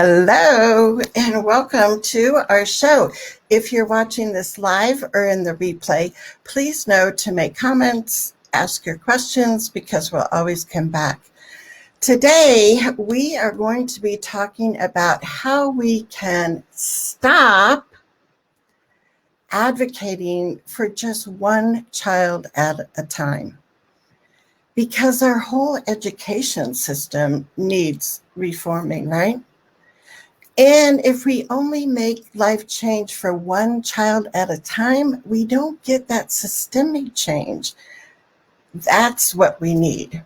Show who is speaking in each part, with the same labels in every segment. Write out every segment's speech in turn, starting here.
Speaker 1: Hello and welcome to our show. If you're watching this live or in the replay, please know to make comments, ask your questions, because we'll always come back. Today, we are going to be talking about how we can stop advocating for just one child at a time, because our whole education system needs reforming, right? And if we only make life change for one child at a time, we don't get that systemic change. That's what we need.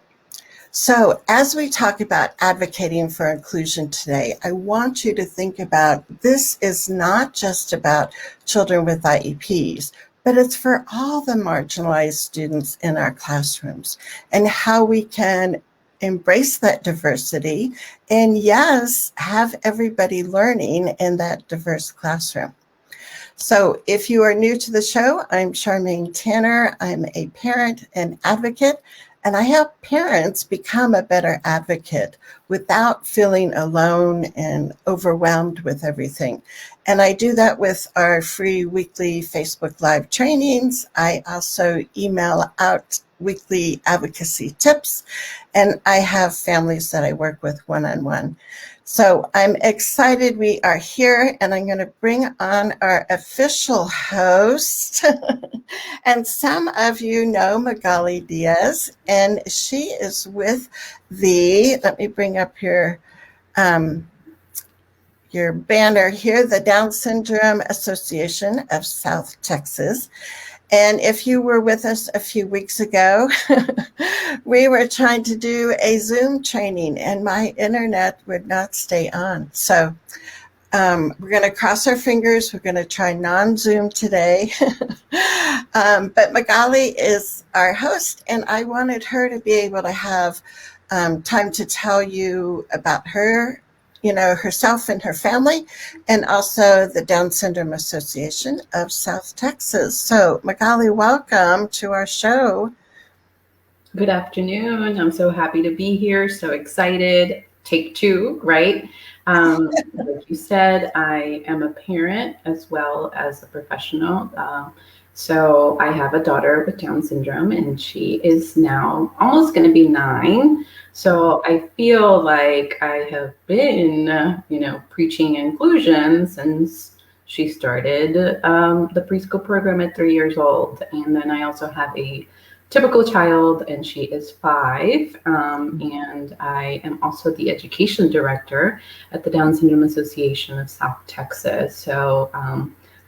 Speaker 1: So as we talk about advocating for inclusion today, I want you to think about this is not just about children with IEPs, but it's for all the marginalized students in our classrooms and how we can embrace that diversity and, yes, have everybody learning in that diverse classroom. So if you are new to the show, I'm Charmaine Tanner. I'm a parent and advocate, and I help parents become a better advocate without feeling alone and overwhelmed with everything. And I do that with our free weekly Facebook Live trainings. I also email out weekly advocacy tips, and I have families that I work with one-on-one. So I'm excited we are here, and I'm going to bring on our official host. And some of you know Magali Diaz, and she is with let me bring up your banner here, the Down Syndrome Association of South Texas. And if you were with us a few weeks ago, we were trying to do a Zoom training and my internet would not stay on. So we're going to cross our fingers. We're going to try non-Zoom today. But Magali is our host, and I wanted her to be able to have time to tell you about herself and her family, and also the Down Syndrome Association of South Texas. So Magali, welcome to our show.
Speaker 2: Good afternoon. I'm so happy to be here. So excited. Take two, right? Like you said, I am a parent as well as a professional. So I have a daughter with Down syndrome, and she is now almost going to be 9. So I feel like I have been, preaching inclusion since she started the preschool program at 3 years old. And then I also have a typical child, and she is 5. And I am also the education director at the Down Syndrome Association of South Texas. So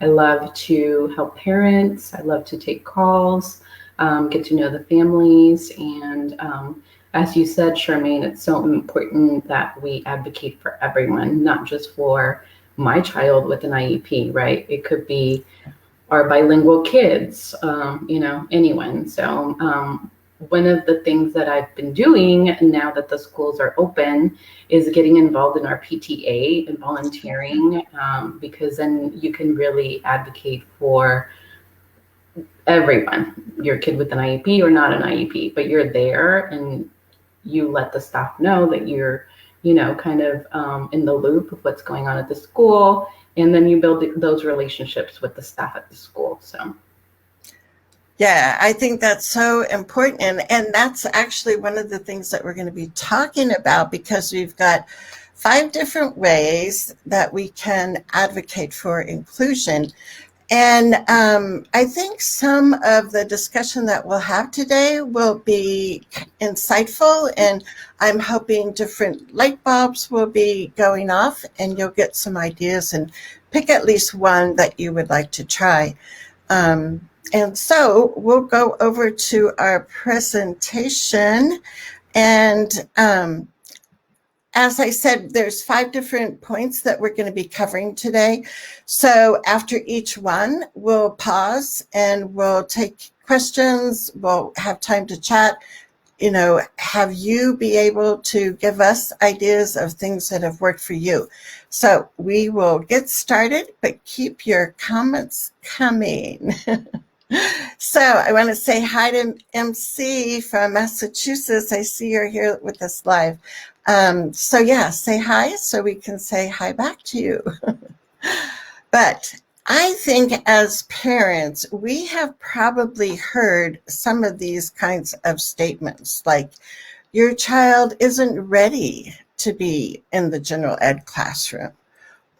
Speaker 2: I love to help parents. I love to take calls, get to know the families. And as you said, Charmaine, it's so important that we advocate for everyone, not just for my child with an IEP, right? It could be our bilingual kids, anyone. So one of the things that I've been doing now that the schools are open is getting involved in our PTA and volunteering, because then you can really advocate for everyone, your kid with an IEP or not an IEP, but you're there and you let the staff know that you're, kind of in the loop of what's going on at the school. And then you build those relationships with the staff at the school. So.
Speaker 1: Yeah, I think that's so important. And that's actually one of the things that we're going to be talking about, because we've got 5 different ways that we can advocate for inclusion. And I think some of the discussion that we'll have today will be insightful, and I'm hoping different light bulbs will be going off and you'll get some ideas and pick at least one that you would like to try. And so we'll go over to our presentation. And as I said, there's 5 different points that we're going to be covering today. So after each one, we'll pause and we'll take questions. We'll have time to chat, have you be able to give us ideas of things that have worked for you. So we will get started, but keep your comments coming. So I want to say hi to MC from Massachusetts. I see you're here with us live. So yeah, say hi so we can say hi back to you. But I think as parents, we have probably heard some of these kinds of statements like, your child isn't ready to be in the general ed classroom.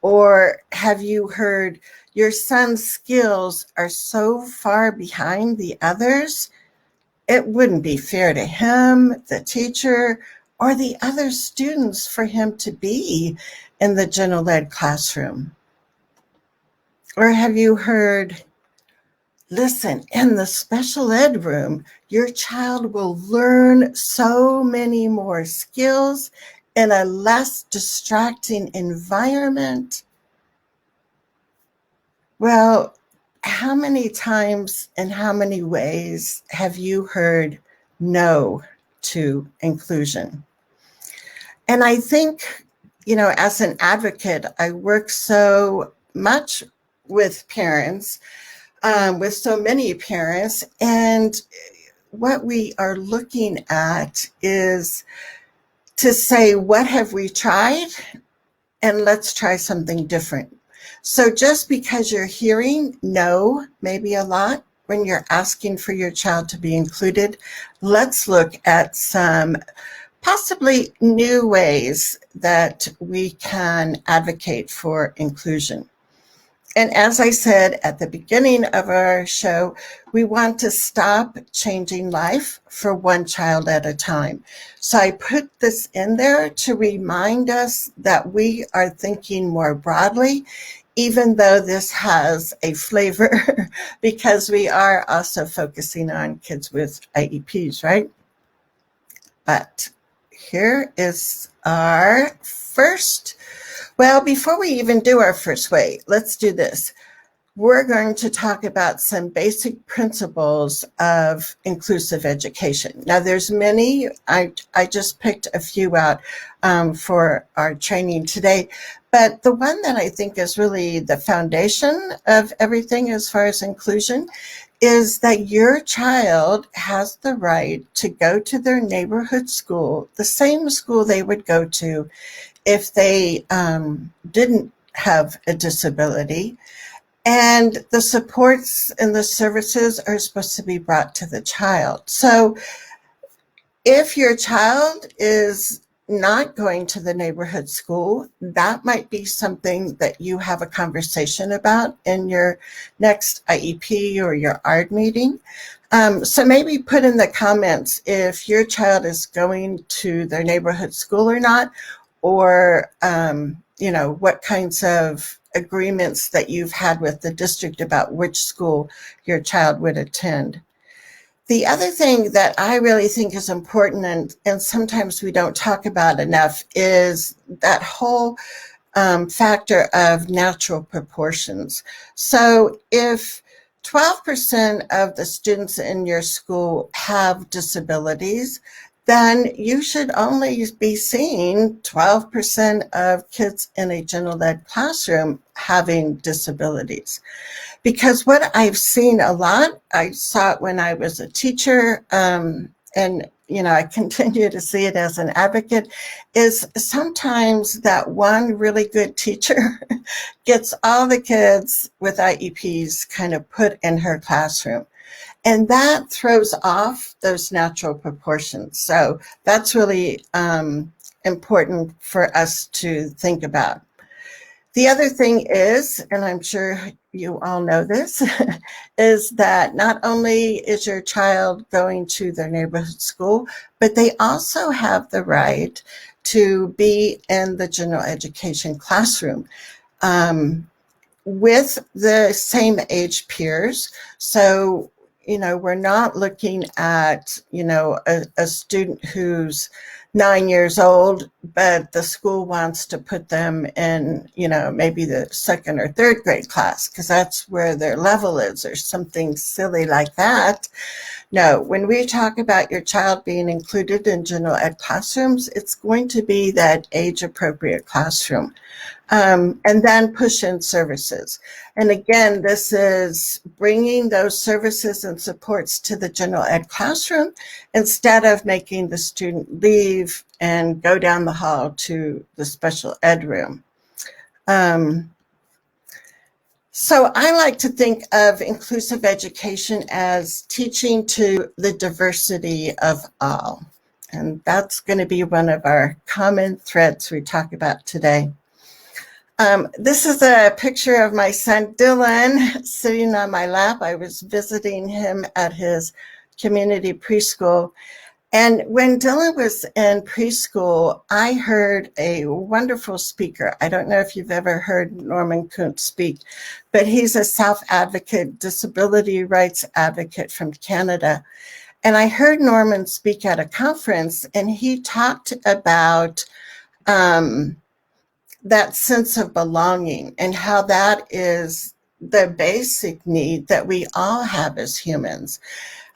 Speaker 1: Or have you heard, your son's skills are so far behind the others, it wouldn't be fair to him, the teacher, or the other students for him to be in the general ed classroom? Or have you heard, listen, in the special ed room, your child will learn so many more skills in a less distracting environment? Well, how many times and how many ways have you heard no to inclusion? And I think, as an advocate, I work so much with parents, with so many parents, and what we are looking at is to say, what have we tried? And let's try something different. So just because you're hearing no, maybe a lot, when you're asking for your child to be included, let's look at some possibly new ways that we can advocate for inclusion. And as I said at the beginning of our show, we want to stop changing life for one child at a time. So I put this in there to remind us that we are thinking more broadly, even though this has a flavor, because we are also focusing on kids with IEPs, right? But here is our first. Well, before we even do our first way, let's do this. We're going to talk about some basic principles of inclusive education. Now, there's many. I just picked a few out for our training today. But the one that I think is really the foundation of everything as far as inclusion is that your child has the right to go to their neighborhood school, the same school they would go to if they didn't have a disability. And the supports and the services are supposed to be brought to the child. So if your child is not going to the neighborhood school, that might be something that you have a conversation about in your next IEP or your ARD meeting. So maybe put in the comments if your child is going to their neighborhood school or not, or what kinds of agreements that you've had with the district about which school your child would attend. The other thing that I really think is important, and sometimes we don't talk about enough, is that whole factor of natural proportions. So if 12% of the students in your school have disabilities, then you should only be seeing 12% of kids in a general ed classroom having disabilities. Because what I've seen a lot, I saw it when I was a teacher, and I continue to see it as an advocate, is sometimes that one really good teacher gets all the kids with IEPs kind of put in her classroom. And that throws off those natural proportions. So that's really important for us to think about. The other thing is, and I'm sure you all know this, is that not only is your child going to their neighborhood school, but they also have the right to be in the general education classroom with the same age peers. So, we're not looking at, a student who's 9 years old, but the school wants to put them in, maybe the second or third grade class because that's where their level is, or something silly like that. No, when we talk about your child being included in general ed classrooms, it's going to be that age-appropriate classroom. And then push-in services. And again, this is bringing those services and supports to the general ed classroom instead of making the student leave leave and go down the hall to the special ed room. So I like to think of inclusive education as teaching to the diversity of all. And that's going to be one of our common threads we talk about today. This is a picture of my son Dylan sitting on my lap. I was visiting him at his community preschool. And when Dylan was in preschool, I heard a wonderful speaker. I don't know if you've ever heard Norman Kuntz speak, but he's a self-advocate, disability rights advocate from Canada. And I heard Norman speak at a conference, and he talked about that sense of belonging and how that is the basic need that we all have as humans.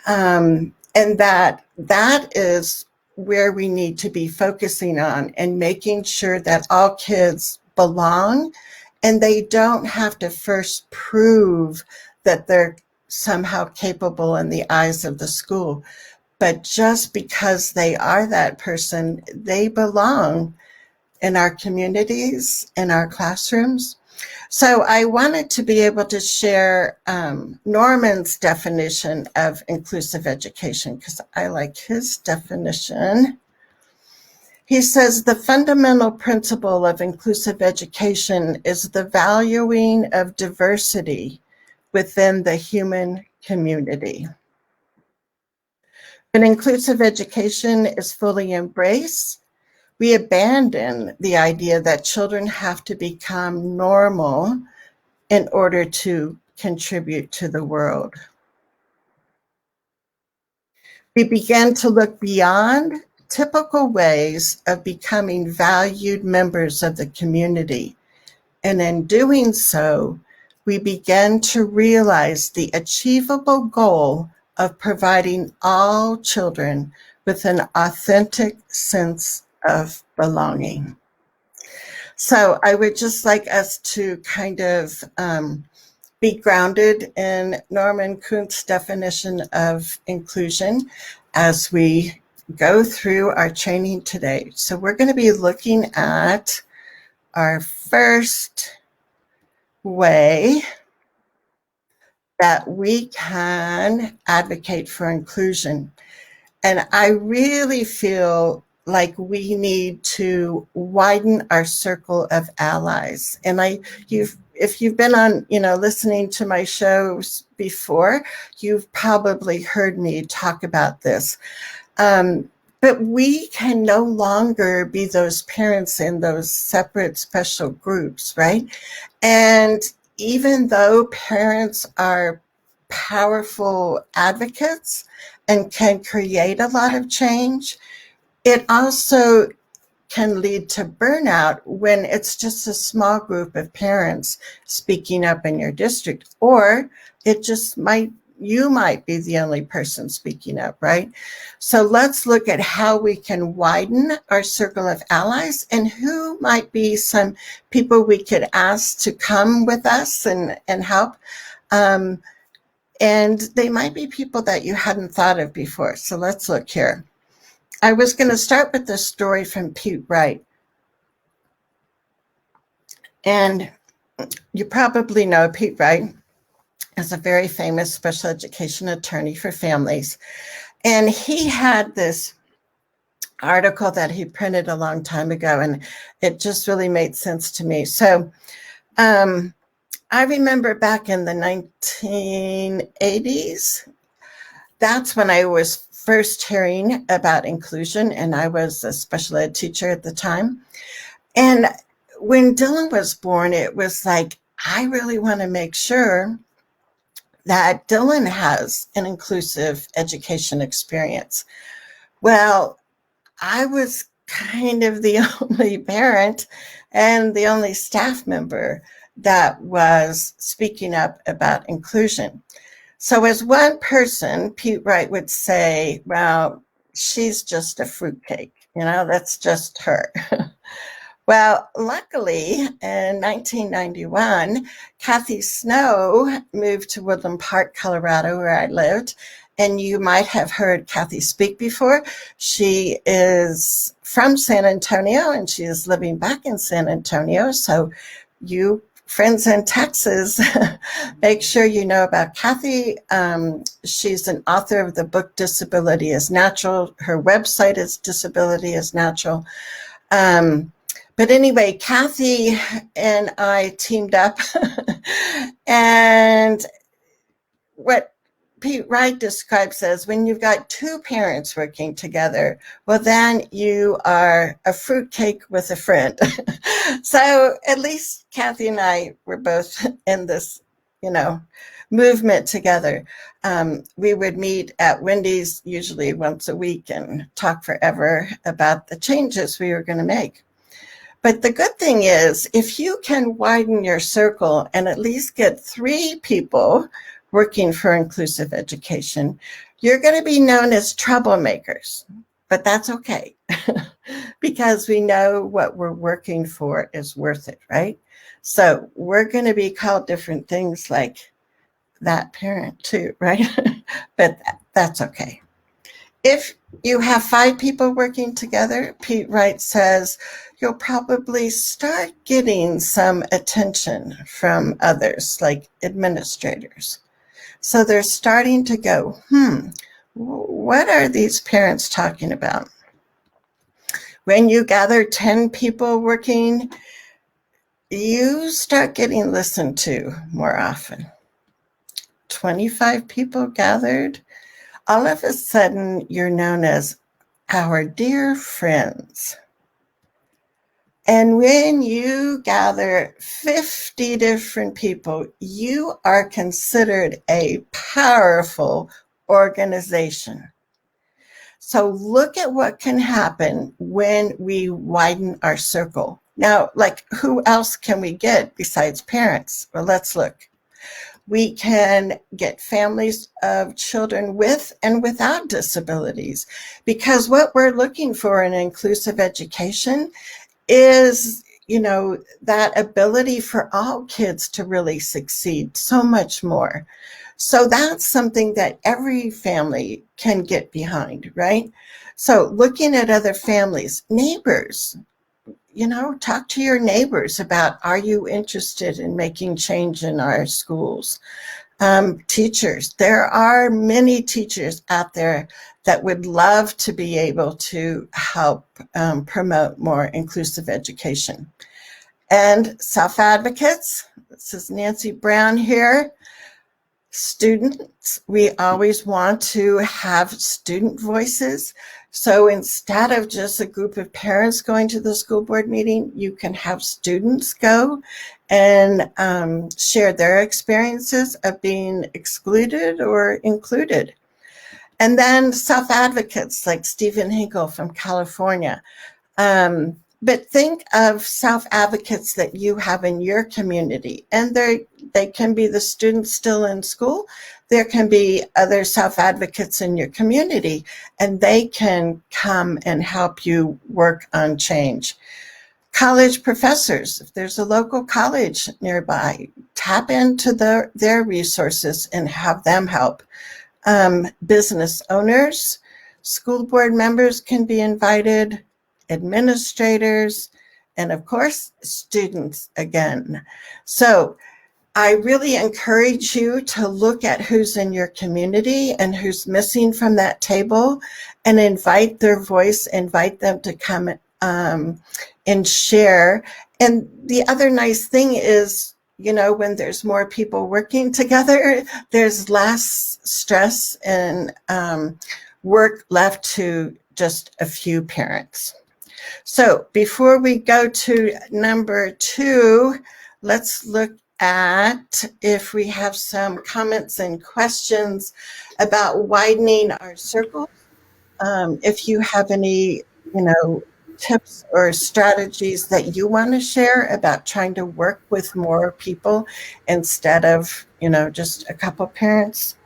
Speaker 1: And that is where we need to be focusing on and making sure that all kids belong and they don't have to first prove that they're somehow capable in the eyes of the school. But just because they are that person, they belong in our communities, in our classrooms. So I wanted to be able to share Norman's definition of inclusive education because I like his definition. He says the fundamental principle of inclusive education is the valuing of diversity within the human community. When inclusive education is fully embraced, we abandon the idea that children have to become normal in order to contribute to the world. We begin to look beyond typical ways of becoming valued members of the community. And in doing so, we begin to realize the achievable goal of providing all children with an authentic sense of belonging. So I would just like us to kind of be grounded in Norman Kuntz's definition of inclusion as we go through our training today. So we're going to be looking at our first way that we can advocate for inclusion. And I really feel like we need to widen our circle of allies. And if you've been on, listening to my shows before, you've probably heard me talk about this. But we can no longer be those parents in those separate special groups, right? And even though parents are powerful advocates and can create a lot of change, it also can lead to burnout when it's just a small group of parents speaking up in your district, or you might be the only person speaking up, right? So let's look at how we can widen our circle of allies and who might be some people we could ask to come with us and help. And they might be people that you hadn't thought of before. So let's look here. I was going to start with this story from Pete Wright. And you probably know Pete Wright is a very famous special education attorney for families. And he had this article that he printed a long time ago, and it just really made sense to me. So I remember back in the 1980s, that's when I was first hearing about inclusion, and I was a special ed teacher at the time. And when Dylan was born, it was like, I really want to make sure that Dylan has an inclusive education experience. Well, I was kind of the only parent and the only staff member that was speaking up about inclusion. So as one person, Pete Wright would say, well, she's just a fruitcake, that's just her. Well, luckily in 1991, Kathy Snow moved to Woodland Park, Colorado, where I lived. And you might have heard Kathy speak before. She is from San Antonio and she is living back in San Antonio. So you friends in Texas, make sure you know about Kathy. She's an author of the book Disability is Natural. Her website is Disability is Natural. But anyway, Kathy and I teamed up and what Pete Wright describes as when you've got two parents working together, well, then you are a fruitcake with a friend. So at least Kathy and I were both in this, movement together. We would meet at Wendy's usually once a week and talk forever about the changes we were going to make. But the good thing is, if you can widen your circle and at least get 3 people working for inclusive education, you're going to be known as troublemakers. But that's okay, because we know what we're working for is worth it, right? So we're going to be called different things like that parent too, right? But that's okay. If you have 5 people working together, Pete Wright says, you'll probably start getting some attention from others, like administrators. So they're starting to go, what are these parents talking about? When you gather 10 people working, you start getting listened to more often. 25 people gathered, all of a sudden you're known as our dear friends. And when you gather 50 different people, you are considered a powerful organization. So look at what can happen when we widen our circle. Now, like, who else can we get besides parents? Well, let's look. We can get families of children with and without disabilities, because what we're looking for in inclusive education is, that ability for all kids to really succeed so much more. So that's something that every family can get behind, right? So looking at other families, neighbors, talk to your neighbors about, are you interested in making change in our schools? Teachers, there are many teachers out there that would love to be able to help promote more inclusive education. And self-advocates, this is Nancy Brown here. Students, we always want to have student voices. So instead of just a group of parents going to the school board meeting, you can have students go and share their experiences of being excluded or included. And then self-advocates like Stephen Hinkle from California. But think of self-advocates that you have in your community, and they can be the students still in school. There can be other self-advocates in your community, and they can come and help you work on change. College professors, if there's a local college nearby, tap into their resources and have them help. Business owners, school board members can be invited, administrators, and of course, students again. So I really encourage you to look at who's in your community and who's missing from that table and invite their voice, invite them to come and share. And the other nice thing is, when there's more people working together, there's less stress and work left to just a few parents. So before we go to number 2, let's look at if we have some comments and questions about widening our circle. If you have any, tips or strategies that you want to share about trying to work with more people instead of, just a couple parents.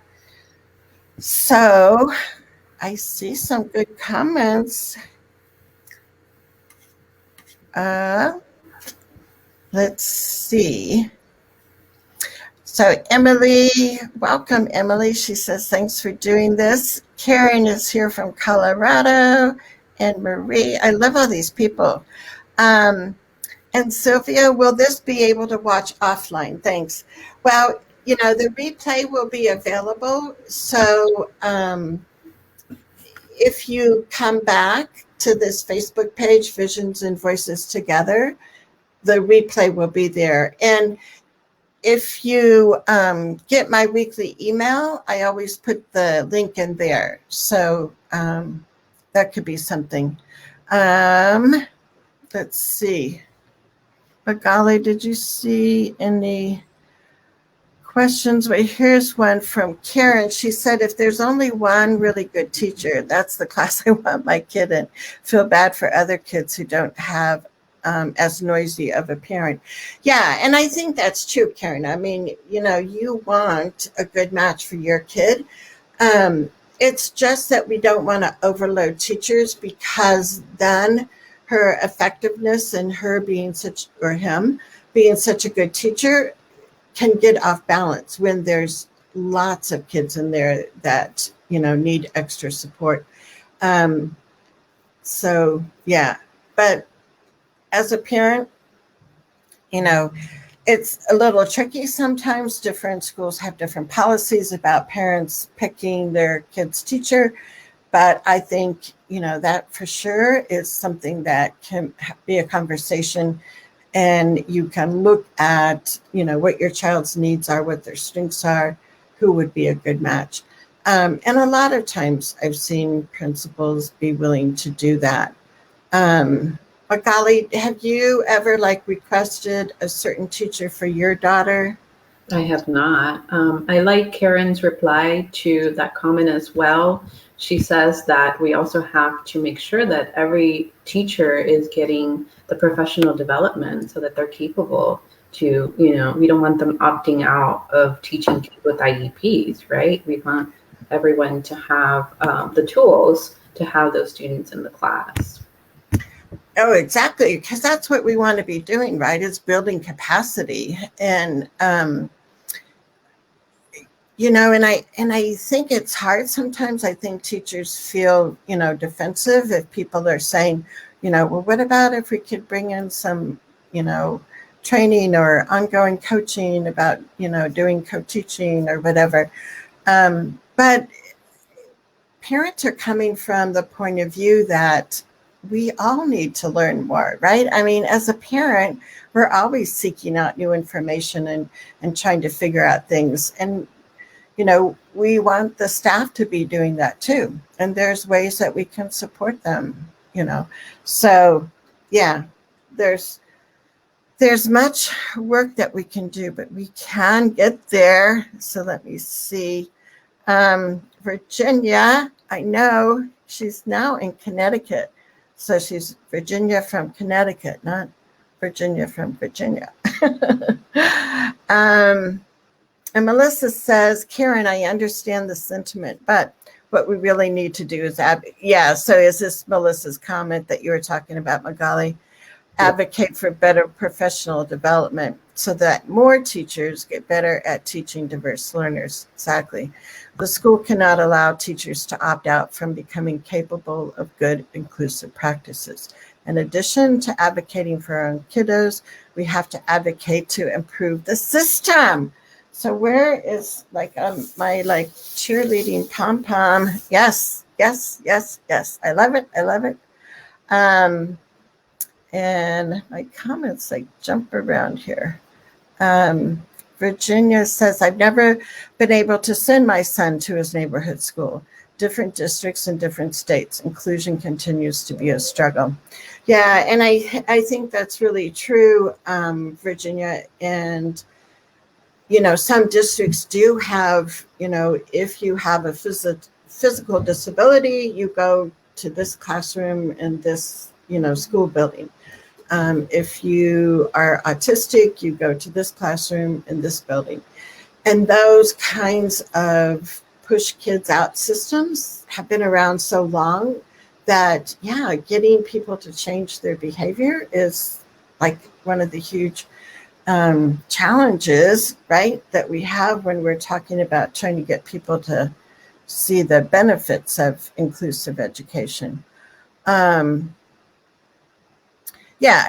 Speaker 1: So, I see some good comments. Let's see. So Emily, welcome, Emily. She says, thanks for doing this. Karen is here from Colorado. And Marie, I love all these people. And Sylvia, will this be able to watch offline? Thanks. Well, the replay will be available. So if you come back to this Facebook page, Visions and Voices Together, the replay will be there. And if you get my weekly email, I always put the link in there. So that could be something. Let's see. Magali, did you see any questions? Well, here's one from Karen. She said, if there's only one really good teacher, that's the class I want my kid in. Feel bad for other kids who don't have as noisy of a parent. Yeah, and I think that's true, Karen. I mean, you want a good match for your kid. It's just that we don't want to overload teachers, because then her effectiveness and her being him being such a good teacher can get off balance when there's lots of kids in there that, need extra support. So, yeah, but as a parent, it's a little tricky sometimes. Different schools have different policies about parents picking their kid's teacher. But I think, that for sure is something that can be a conversation, and you can look at, what your child's needs are, what their strengths are, who would be a good match. And a lot of times I've seen principals be willing to do that. Magali, have you ever requested a certain teacher for your daughter?
Speaker 2: I have not. I like Karen's reply to that comment as well. She says that we also have to make sure that every teacher is getting the professional development so that they're capable to, we don't want them opting out of teaching with IEPs, right? We want everyone to have the tools to have those students in the class.
Speaker 1: Oh, exactly. Because that's what we want to be doing, right? Is building capacity. And, and I think it's hard sometimes. I think teachers feel, defensive if people are saying, well, what about if we could bring in some, training or ongoing coaching about, doing co-teaching or whatever. But parents are coming from the point of view that we all need to learn more, right? I mean, as a parent, we're always seeking out new information and trying to figure out things. And, we want the staff to be doing that too. And there's ways that we can support them, So, yeah, there's much work that we can do, but we can get there. So let me see. Virginia, I know she's now in Connecticut. So she's Virginia from Connecticut, not Virginia from Virginia. And Melissa says, Karen, I understand the sentiment, but what we really need to do is, so is this Melissa's comment that you were talking about, Magali? Advocate for better professional development so that more teachers get better at teaching diverse learners. Exactly. The school cannot allow teachers to opt out from becoming capable of good inclusive practices. In addition to advocating for our own kiddos, we have to advocate to improve the system. So where is my cheerleading pom-pom? Yes. I love it. And my comments jump around here. Virginia says, I've never been able to send my son to his neighborhood school. Different districts in different states. Inclusion continues to be a struggle. Yeah, and I think that's really true, Virginia. And, some districts do have, if you have a physical disability, you go to this classroom in this, school building. If you are autistic, you go to this classroom in this building. And those kinds of push kids out systems have been around so long that, yeah, getting people to change their behavior is like one of the huge challenges, right, that we have when we're talking about trying to get people to see the benefits of inclusive education. Yeah,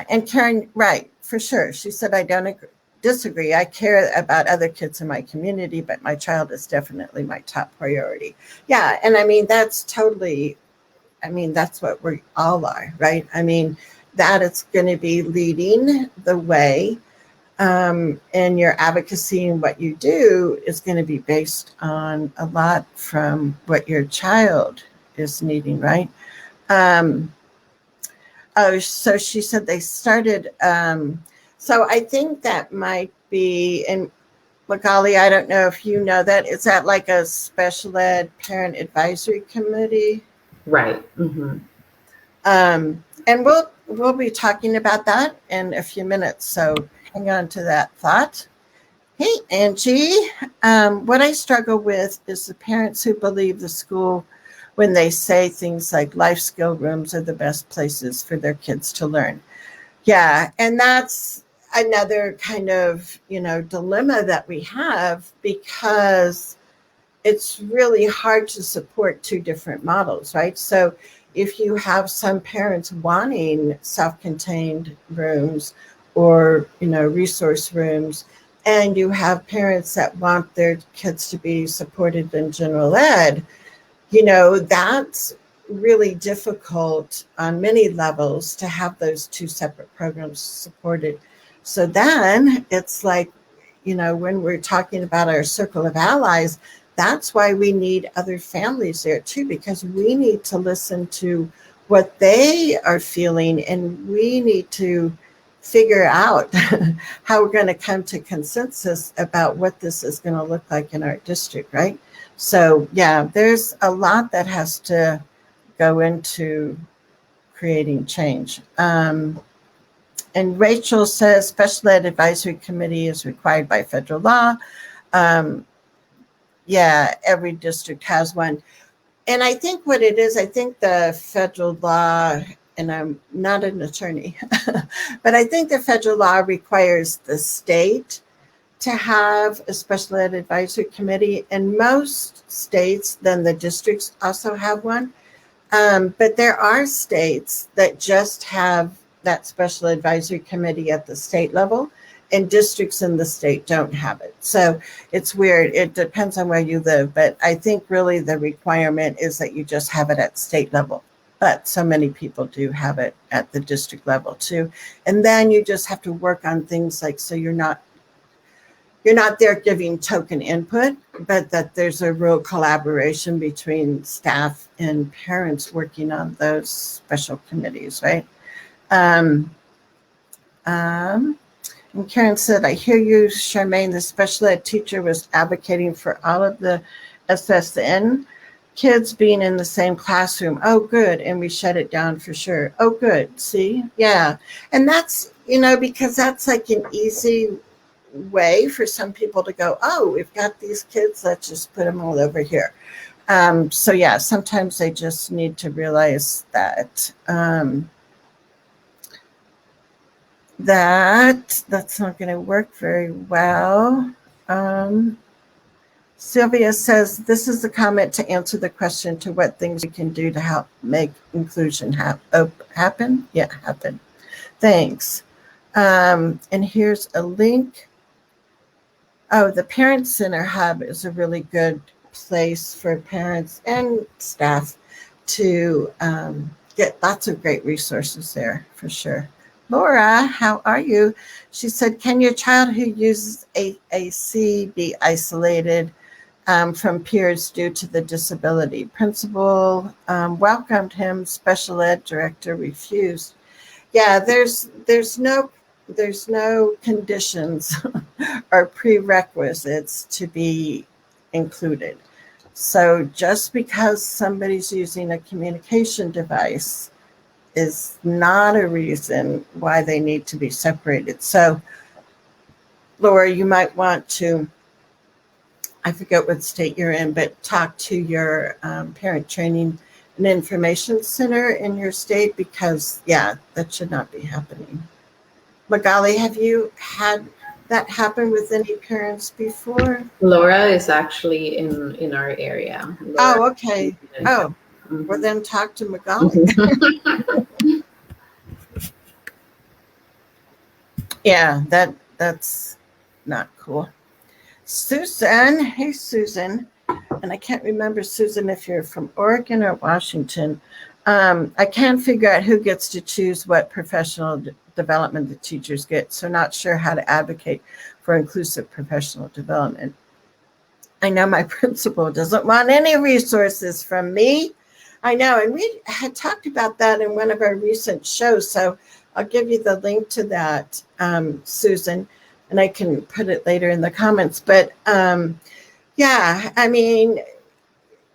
Speaker 1: and Karen, right, for sure. She said, I don't disagree. I care about other kids in my community, but my child is definitely my top priority. Yeah, and I mean, that's totally, I mean, that's what we all are, right? I mean, that it's going to be leading the way, and your advocacy and what you do is going to be based on a lot from what your child is needing, right? Oh, so she said they started. So I think that might be, and Magali, I don't know if you know that. Is that like a special ed parent advisory committee?
Speaker 2: Right. Mm-hmm.
Speaker 1: And we'll be talking about that in a few minutes. So hang on to that thought. Hey, Angie. What I struggle with is the parents who believe the school when they say things like life skill rooms are the best places for their kids to learn. Yeah, and that's another kind of, dilemma that we have, because it's really hard to support two different models, right? So if you have some parents wanting self-contained rooms or, resource rooms, and you have parents that want their kids to be supported in general ed, that's really difficult on many levels to have those two separate programs supported. So then it's like, when we're talking about our circle of allies, that's why we need other families there too, because we need to listen to what they are feeling, and we need to figure out how we're going to come to consensus about what this is going to look like in our district, right? So, yeah, there's a lot that has to go into creating change. And Rachel says special ed advisory committee is required by federal law. Yeah, every district has one. And I think what it is, I think the federal law, and I'm not an attorney, but I think the federal law requires the state to have a special ed advisory committee. In most states, then the districts also have one. But there are states that just have that special advisory committee at the state level, and districts in the state don't have it. So it's weird. It depends on where you live. But I think really the requirement is that you just have it at state level. But so many people do have it at the district level too. And then you just have to work on things like, so you're not there giving token input, but that there's a real collaboration between staff and parents working on those special committees, right? And Karen said, I hear you, Charmaine. The special ed teacher was advocating for all of the SSN kids being in the same classroom. Oh, good. And we shut it down for sure. Oh, good. See? Yeah. And that's, because that's like an easy way for some people to go, oh, we've got these kids, let's just put them all over here. So yeah, sometimes they just need to realize that that's not going to work very well. Sylvia says, this is the comment to answer the question to what things we can do to help make inclusion happen. Yeah, happen. Thanks. And here's a link. Oh, the Parent Center Hub is a really good place for parents and staff to get lots of great resources there, for sure. Laura, how are you? She said, can your child who uses AAC be isolated from peers due to the disability? Principal welcomed him, special ed director refused. Yeah, there's no conditions or prerequisites to be included. So just because somebody's using a communication device is not a reason why they need to be separated. So, Laura, you might want to, I forget what state you're in, but talk to your parent training an information center in your state, because, yeah, that should not be happening. Magali, have you had that happen with any parents before?
Speaker 2: Laura is actually in our area. Laura
Speaker 1: Oh, okay. Oh, well, then talk to Magali. Yeah, that's not cool. Susan, hey Susan, and I can't remember, Susan, if you're from Oregon or Washington. I can't figure out who gets to choose what professional development the teachers get, so not sure how to advocate for inclusive professional development. I know my principal doesn't want any resources from me. I know, and we had talked about that in one of our recent shows, so I'll give you the link to that, Susan, and I can put it later in the comments. But yeah, I mean,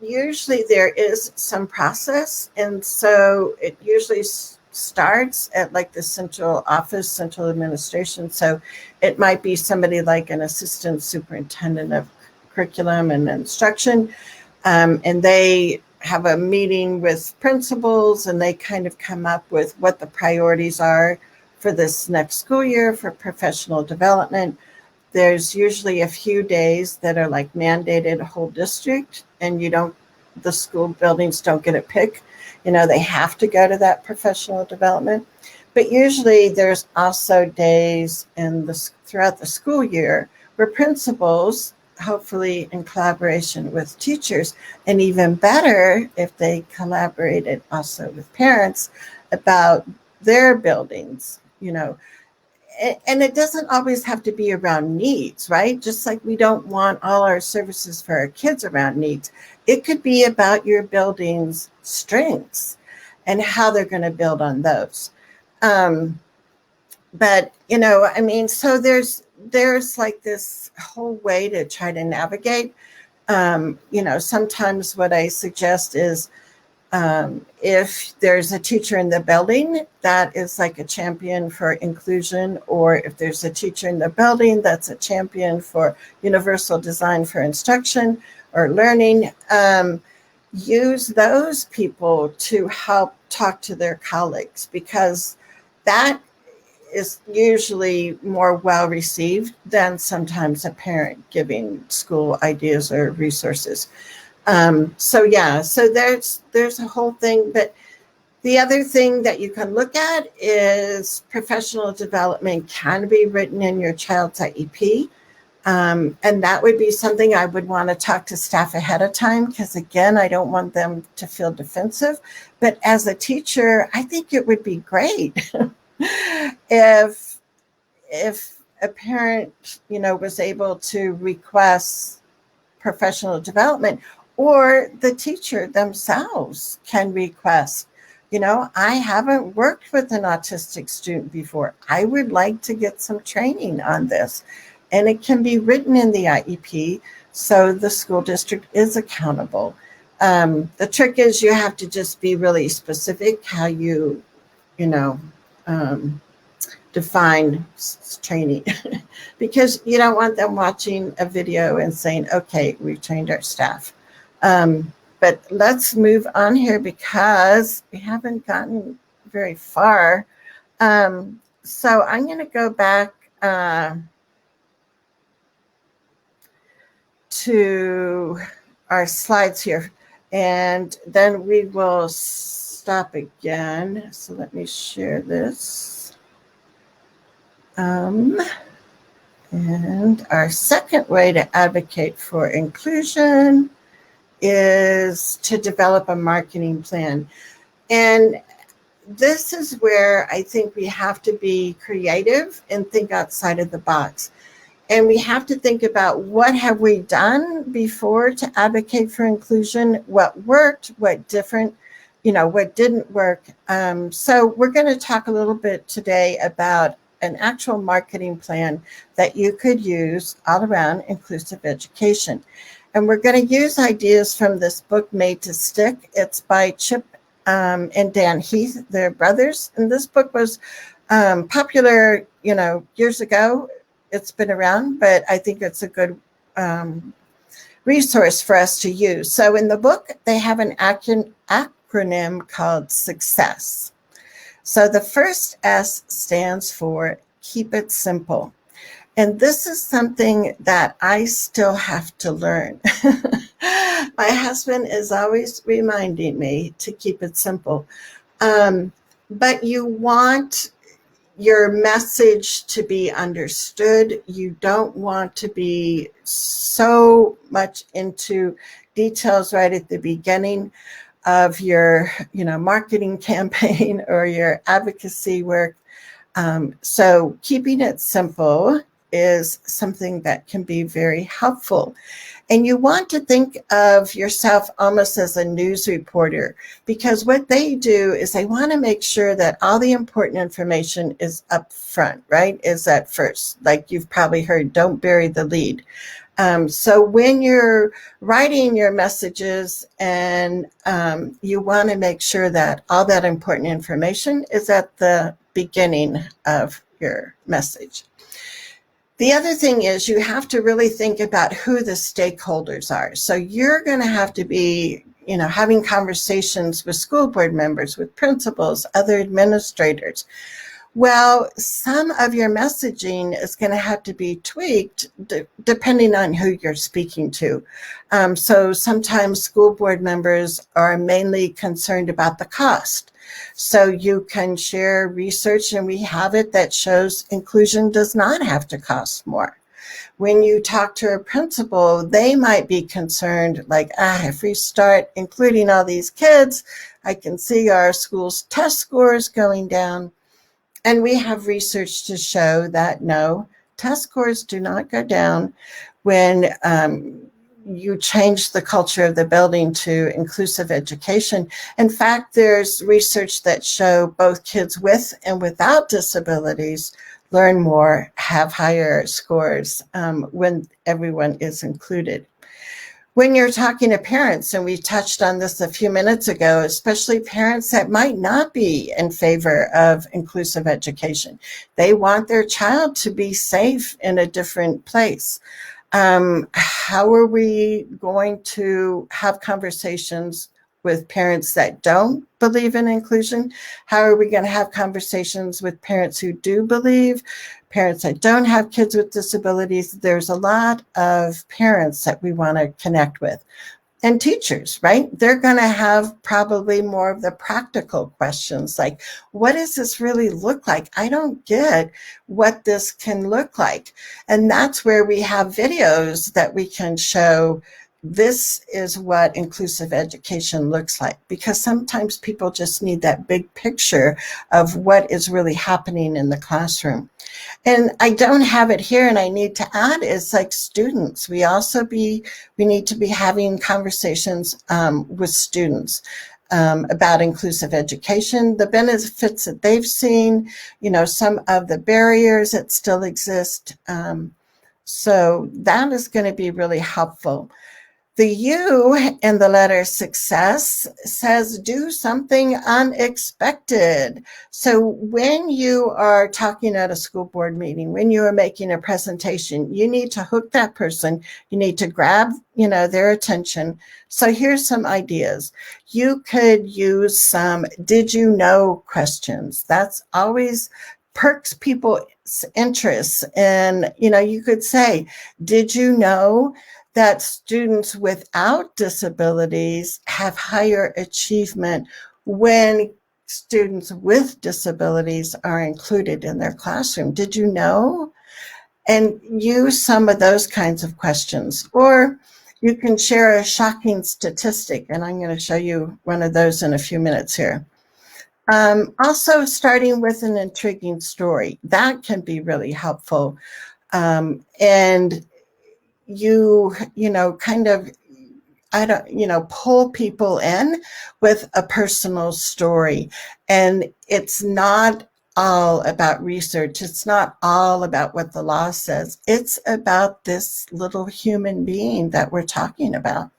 Speaker 1: usually there is some process, and so it usually starts at like the central office, central administration. So it might be somebody like an assistant superintendent of curriculum and instruction, and they have a meeting with principals, and they kind of come up with what the priorities are for this next school year for professional development. There's usually a few days that are like mandated whole district, and the school buildings don't get a pick. They have to go to that professional development. But usually there's also days throughout the school year where principals, hopefully in collaboration with teachers, and even better if they collaborated also with parents about their buildings, and it doesn't always have to be around needs, right? Just like we don't want all our services for our kids around needs. It could be about your building's strengths and how they're going to build on those. But, so there's like this whole way to try to navigate. Sometimes what I suggest is, if there's a teacher in the building that is like a champion for inclusion, or if there's a teacher in the building that's a champion for universal design for instruction or learning, use those people to help talk to their colleagues, because that is usually more well received than sometimes a parent giving school ideas or resources. So there's a whole thing. But the other thing that you can look at is professional development can be written in your child's IEP. And that would be something I would want to talk to staff ahead of time, because again, I don't want them to feel defensive. But as a teacher, I think it would be great if a parent, was able to request professional development, or the teacher themselves can request, I haven't worked with an autistic student before. I would like to get some training on this. And it can be written in the IEP, so the school district is accountable. The trick is you have to just be really specific how you define training, because you don't want them watching a video and saying, okay, we've trained our staff. But let's move on here because we haven't gotten very far. So I'm going to go back to our slides here, and then we will stop again. So let me share this. And our second way to advocate for inclusion is to develop a marketing plan. And this is where I think we have to be creative and think outside of the box. And we have to think about what have we done before to advocate for inclusion, what worked, what didn't work. So we're going to talk a little bit today about an actual marketing plan that you could use all around inclusive education. And we're going to use ideas from this book, Made to Stick. It's by Chip and Dan Heath, they're brothers. And this book was popular, years ago. It's been around, but I think it's a good resource for us to use. So in the book, they have an acronym called SUCCESS. So the first S stands for keep it simple. And this is something that I still have to learn. My husband is always reminding me to keep it simple. But you want your message to be understood. You don't want to be so much into details right at the beginning of your, marketing campaign or your advocacy work. So keeping it simple is something that can be very helpful. And you want to think of yourself almost as a news reporter, because what they do is they want to make sure that all the important information is up front, right? Is at first. Like you've probably heard, don't bury the lead. So when you're writing your messages and you want to make sure that all that important information is at the beginning of your message. The other thing is you have to really think about who the stakeholders are. So you're going to have to be, having conversations with school board members, with principals, other administrators. Well, some of your messaging is going to have to be tweaked depending on who you're speaking to. So sometimes school board members are mainly concerned about the cost. So you can share research, and we have it, that shows inclusion does not have to cost more. When you talk to a principal, they might be concerned, like, if we start including all these kids, I can see our school's test scores going down. And we have research to show that no, test scores do not go down when you change the culture of the building to inclusive education. In fact, there's research that show both kids with and without disabilities learn more, have higher scores when everyone is included. When you're talking to parents, and we touched on this a few minutes ago, especially parents that might not be in favor of inclusive education, they want their child to be safe in a different place. How are we going to have conversations with parents that don't believe in inclusion? How are we going to have conversations with parents who do believe? Parents that don't have kids with disabilities? There's a lot of parents that we want to connect with. And teachers, right? They're going to have probably more of the practical questions, like, what does this really look like? I don't get what this can look like. And that's where we have videos that we can show. This is what inclusive education looks like, because sometimes people just need that big picture of what is really happening in the classroom. And I don't have it here, and I need to add is like students. We need to be having conversations with students about inclusive education, the benefits that they've seen, some of the barriers that still exist. So that is going to be really helpful. The U in the letter success says do something unexpected. So when you are talking at a school board meeting, when you are making a presentation, you need to hook that person. You need to grab, their attention. So here's some ideas. You could use some did you know questions. That's always perks people's interest. And, you could say, did you know that students without disabilities have higher achievement when students with disabilities are included in their classroom? Did you know? And use some of those kinds of questions. Or you can share a shocking statistic, and I'm going to show you one of those in a few minutes here. Also, starting with an intriguing story. That can be really helpful. And you kind of, pull people in with a personal story. And it's not all about research. It's not all about what the law says. It's about this little human being that we're talking about.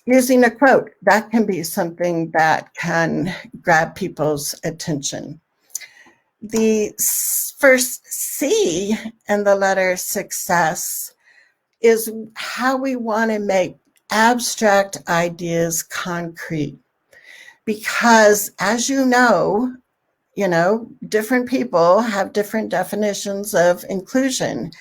Speaker 1: Using a quote, that can be something that can grab people's attention. The first C in the letter success is how we want to make abstract ideas concrete. Because as you know, different people have different definitions of inclusion.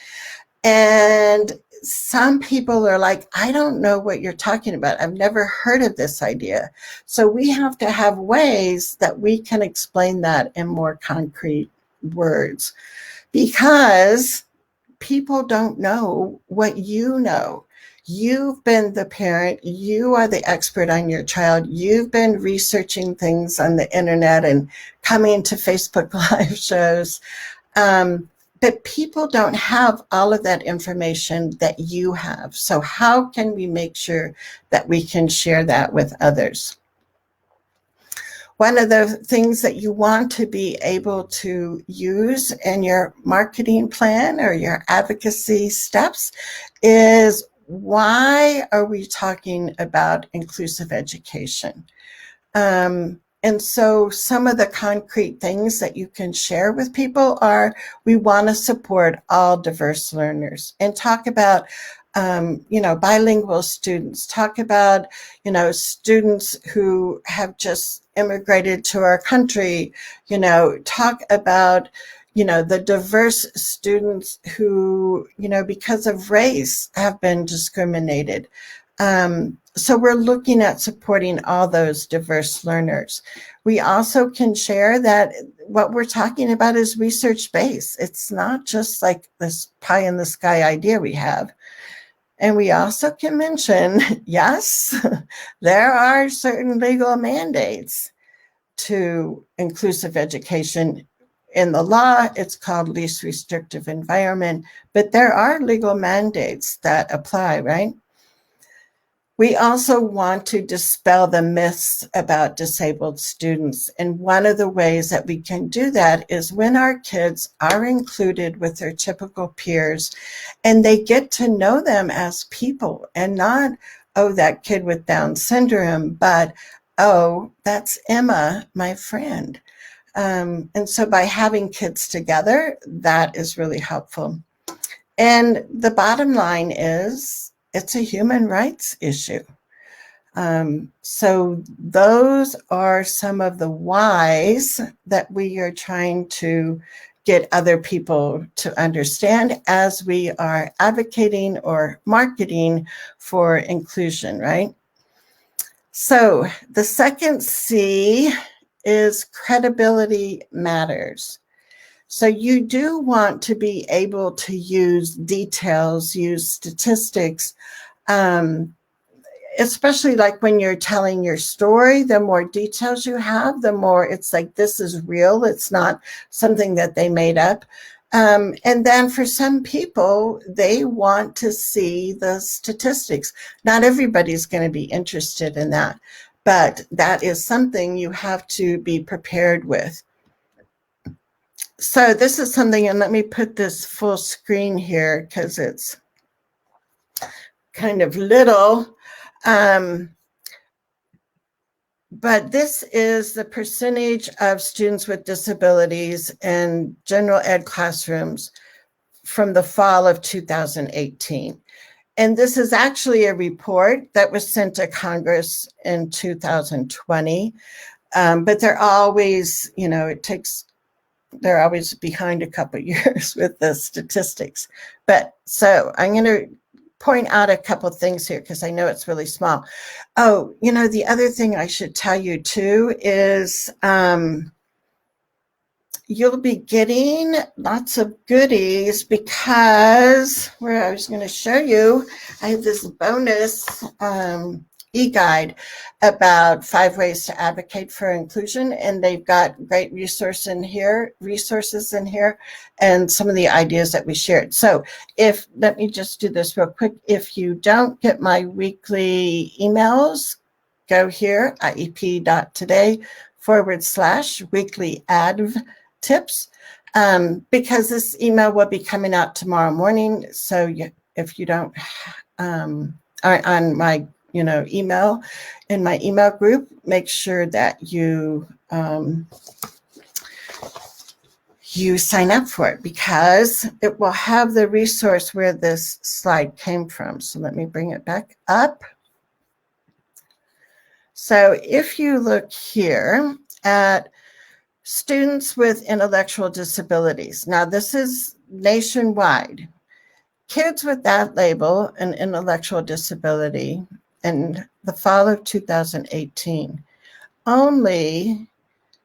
Speaker 1: And some people are like, I don't know what you're talking about. I've never heard of this idea. So we have to have ways that we can explain that in more concrete words, because people don't know what you know. You've been the parent, you are the expert on your child, you've been researching things on the internet and coming to Facebook Live shows. But people don't have all of that information that you have. So how can we make sure that we can share that with others? One of the things that you want to be able to use in your marketing plan or your advocacy steps is, why are we talking about inclusive education? And so some of the concrete things that you can share with people are, we want to support all diverse learners, and talk about bilingual students, talk about, students who have just immigrated to our country, talk about, the diverse students who, because of race have been discriminated. So we're looking at supporting all those diverse learners. We also can share that what we're talking about is research-based. It's not just like this pie in the sky idea we have. And we also can mention, yes, there are certain legal mandates to inclusive education. In the law, it's called least restrictive environment, but there are legal mandates that apply, right? We also want to dispel the myths about disabled students. And one of the ways that we can do that is when our kids are included with their typical peers and they get to know them as people, and not, oh, that kid with Down syndrome, but, oh, that's Emma, my friend. And so by having kids together, that is really helpful. And the bottom line is, it's a human rights issue. So those are some of the whys that we are trying to get other people to understand as we are advocating or marketing for inclusion, right? So the second C is credibility matters. So you do want to be able to use details, use statistics, especially like when you're telling your story. The more details you have, the more it's like, this is real. It's not something that they made up. And then for some people, they want to see the statistics. Not everybody's going to be interested in that, but that is something you have to be prepared with. So this is something, and let me put this full screen here because it's kind of little. But this is the percentage of students with disabilities in general ed classrooms from the fall of 2018. And this is actually a report that was sent to Congress in 2020. But they're always, they're always behind a couple of years with the statistics. But so I'm going to point out a couple of things here because I know it's really small. Oh, the other thing I should tell you too is you'll be getting lots of goodies, because where I was going to show you, I have this bonus eGuide about 5 ways to advocate for inclusion, and they've got great resources in here, and some of the ideas that we shared. So let me just do this real quick. If you don't get my weekly emails, go here, iep.today/weekly adv tips, because this email will be coming out tomorrow morning. So if you don't are on my email, in my email group, make sure that you sign up for it, because it will have the resource where this slide came from. So let me bring it back up. So if you look here at students with intellectual disabilities, now this is nationwide. Kids with that label, an intellectual disability, in the fall of 2018, only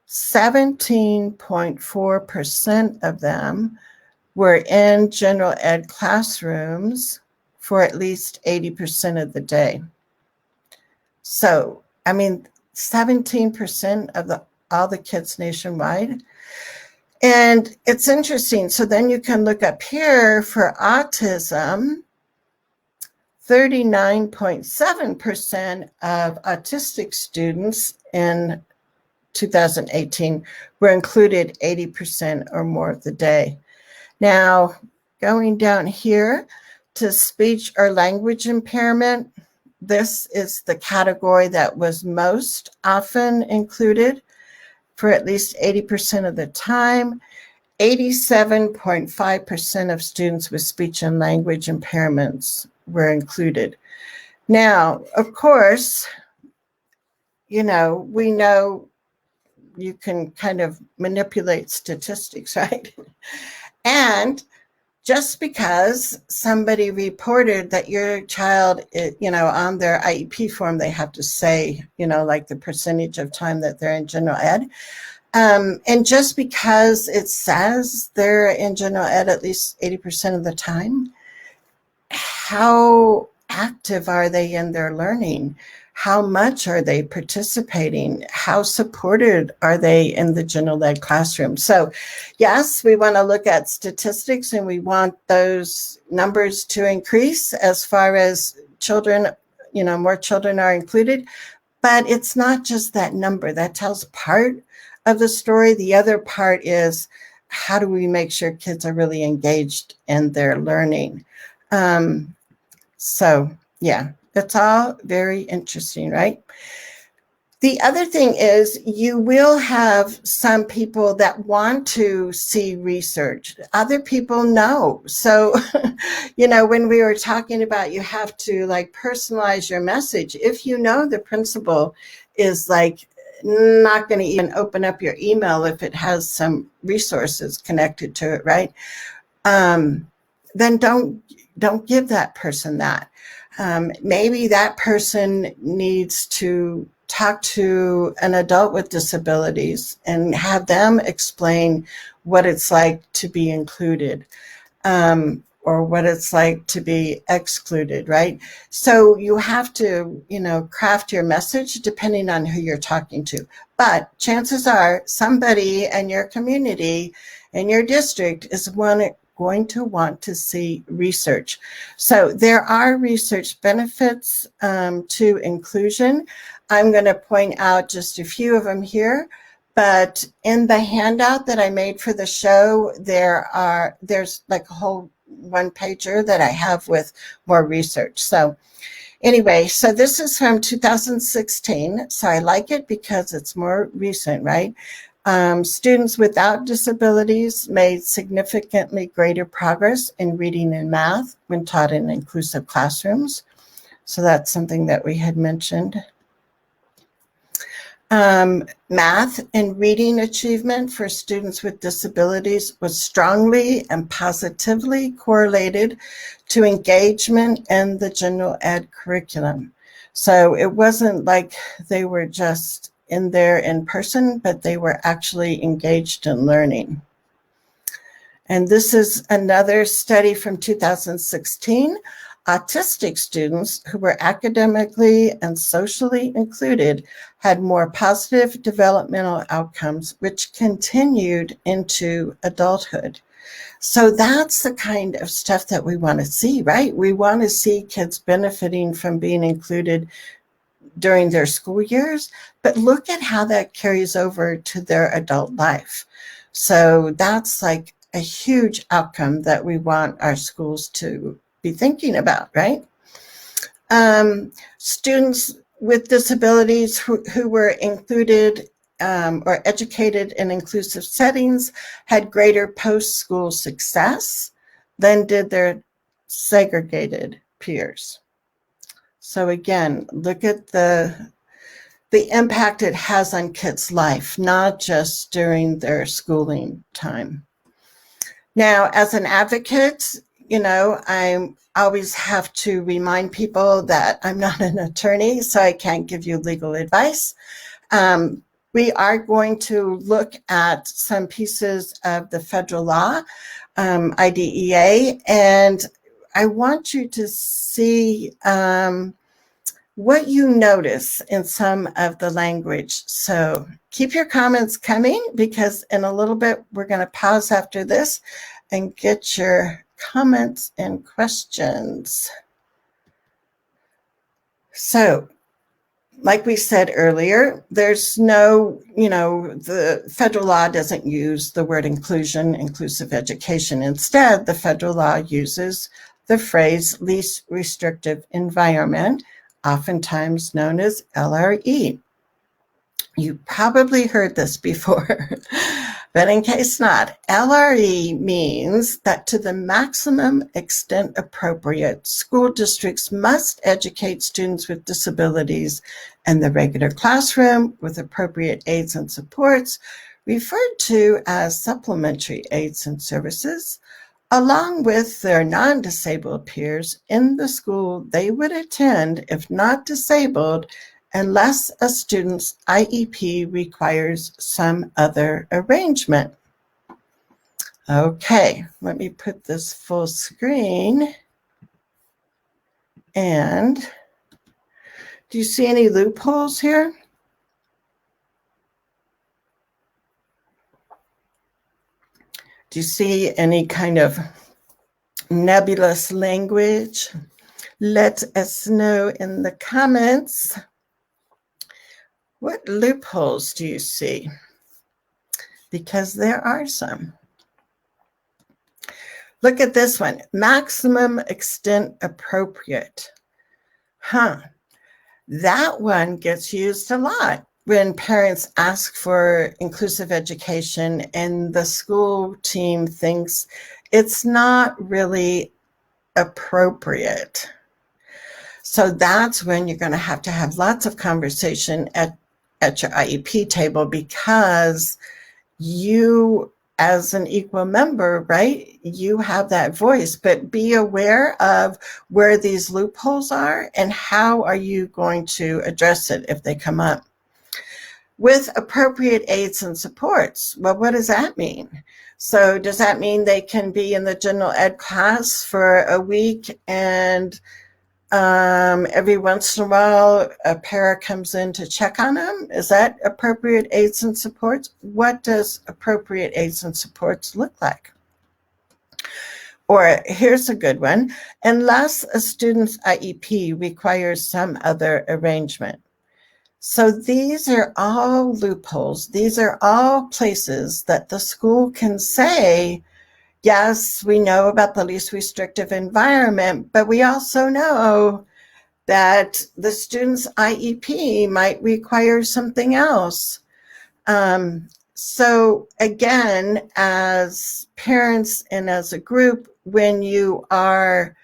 Speaker 1: 17.4% of them were in general ed classrooms for at least 80% of the day. So, I mean, 17% of all the kids nationwide. And it's interesting. So then you can look up here for autism. 39.7% of autistic students in 2018 were included 80% or more of the day. Now, going down here to speech or language impairment, this is the category that was most often included for at least 80% of the time. 87.5% of students with speech and language impairments were included. Now, of course, we know you can kind of manipulate statistics, right? And just because somebody reported that your child, on their IEP form, they have to say, like the percentage of time that they're in general ed. And just because it says they're in general ed at least 80% of the time, how active are they in their learning? How much are they participating? How supported are they in the general ed classroom? So yes, we want to look at statistics and we want those numbers to increase as far as children, more children are included. But it's not just that number. That tells part of the story. The other part is, how do we make sure kids are really engaged in their learning? So yeah, it's all very interesting, right? The other thing is you will have some people that want to see research. Other people know. So, when we were talking about you have to personalize your message, if the principal is not going to even open up your email if it has some resources connected to it, right? Then don't give that person that. Maybe that person needs to talk to an adult with disabilities and have them explain what it's like to be included, or what it's like to be excluded, right? So you have to, craft your message depending on who you're talking to. But chances are somebody in your community, in your district, is going to want to see research. So there are research benefits to inclusion. I'm going to point out just a few of them here, but in the handout that I made for the show, there's a whole one-pager that I have with more research. So anyway, so this is from 2016. So I like it because it's more recent, right? Students without disabilities made significantly greater progress in reading and math when taught in inclusive classrooms. So that's something that we had mentioned. Math and reading achievement for students with disabilities was strongly and positively correlated to engagement in the general ed curriculum. So it wasn't like they were just in there in person, but they were actually engaged in learning. And this is another study from 2016. Autistic students who were academically and socially included had more positive developmental outcomes, which continued into adulthood. So that's the kind of stuff that we want to see, right? We want to see kids benefiting from being included during their school years, but look at how that carries over to their adult life. So that's a huge outcome that we want our schools to be thinking about, right? Students with disabilities who were included or educated in inclusive settings had greater post-school success than did their segregated peers. So again, look at the the impact it has on kids' life, not just during their schooling time. Now, as an advocate, I always have to remind people that I'm not an attorney, so I can't give you legal advice. We are going to look at some pieces of the federal law, IDEA, and I want you to see what you notice in some of the language. So keep your comments coming, because in a little bit, we're going to pause after this and get your comments and questions. So, like we said earlier, there's no, the federal law doesn't use the word inclusion, inclusive education. Instead, the federal law uses the phrase least restrictive environment, oftentimes known as LRE. You probably heard this before, but in case not, LRE means that to the maximum extent appropriate, school districts must educate students with disabilities in the regular classroom with appropriate aids and supports, referred to as supplementary aids and services, along with their non-disabled peers in the school they would attend if not disabled, unless a student's IEP requires some other arrangement. Okay, let me put this full screen. And do you see any loopholes here? Do you see any kind of nebulous language? Let us know in the comments. What loopholes do you see? Because there are some. Look at this one, maximum extent appropriate. That one gets used a lot when parents ask for inclusive education and the school team thinks it's not really appropriate. So that's when you're going to have lots of conversation at your IEP table, because you, as an equal member, right, you have that voice, but be aware of where these loopholes are and how are you going to address it if they come up. With appropriate aids and supports, well, what does that mean? So does that mean they can be in the general ed class for a week and every once in a while a para comes in to check on them? Is that appropriate aids and supports? What does appropriate aids and supports look like? Or here's a good one, unless a student's IEP requires some other arrangement. So these are all loopholes. These are all places that the school can say, yes, we know about the least restrictive environment, but we also know that the student's IEP might require something else. So again, as parents and as a group, when you are,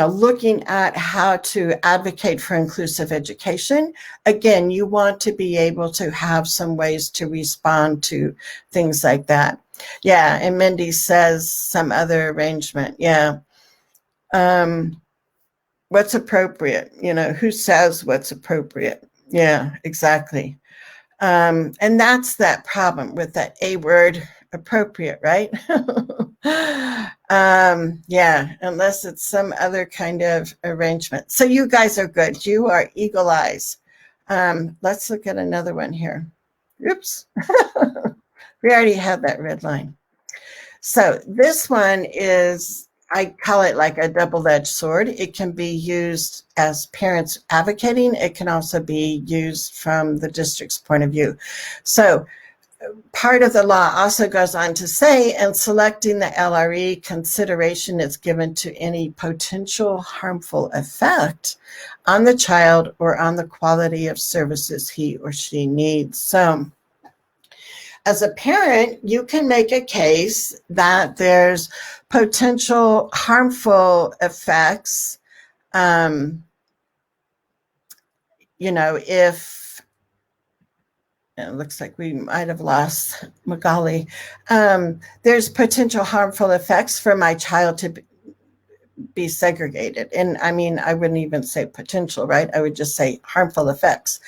Speaker 1: looking at how to advocate for inclusive education, again, you want to be able to have some ways to respond to things like that. Yeah, and Mindy says some other arrangement. Yeah. What's appropriate? Who says what's appropriate? Yeah, exactly. And that's that problem with that A word, appropriate, right? Yeah, unless it's some other kind of arrangement. So you guys are good. You are eagle eyes. Let's look at another one here. Oops. We already had that red line. So this one is, I call it like a double-edged sword. It can be used as parents advocating. It can also be used from the district's point of view. So part of the law also goes on to say, in selecting the LRE, consideration is given to any potential harmful effect on the child or on the quality of services he or she needs. So as a parent, you can make a case that there's potential harmful effects, if it looks like we might have lost Magali, there's potential harmful effects for my child to be segregated. And I mean, I wouldn't even say potential, right? I would just say harmful effects.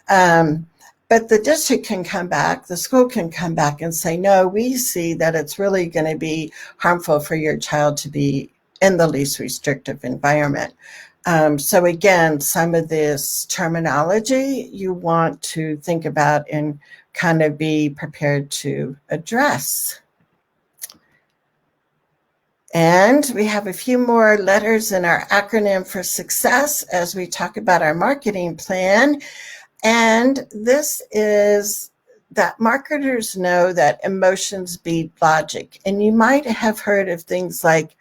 Speaker 1: But the district can come back, the school can come back and say, no, we see that it's really going to be harmful for your child to be in the least restrictive environment. So again, some of this terminology you want to think about and kind of be prepared to address. And we have a few more letters in our acronym for success as we talk about our marketing plan. And this is that marketers know that emotions beat logic. And you might have heard of things like,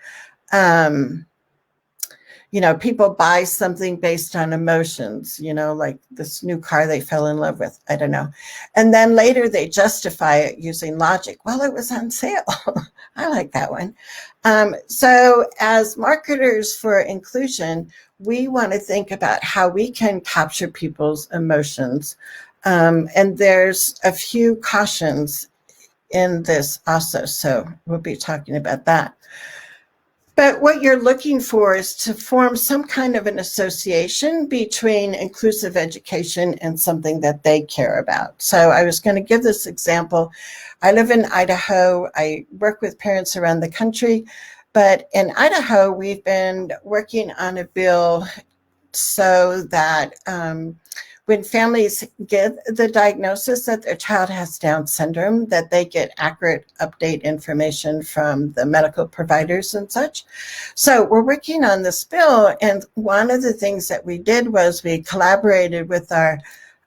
Speaker 1: people buy something based on emotions, like this new car they fell in love with, I don't know. And then later they justify it using logic. Well, it was on sale. I like that one. So as marketers for inclusion, we want to think about how we can capture people's emotions. And there's a few cautions in this also. So we'll be talking about that. But what you're looking for is to form some kind of an association between inclusive education and something that they care about. So I was going to give this example. I live in Idaho. I work with parents around the country. But in Idaho, we've been working on a bill so that when families get the diagnosis that their child has Down syndrome, that they get accurate update information from the medical providers and such. So we're working on this bill, and one of the things that we did was we collaborated with our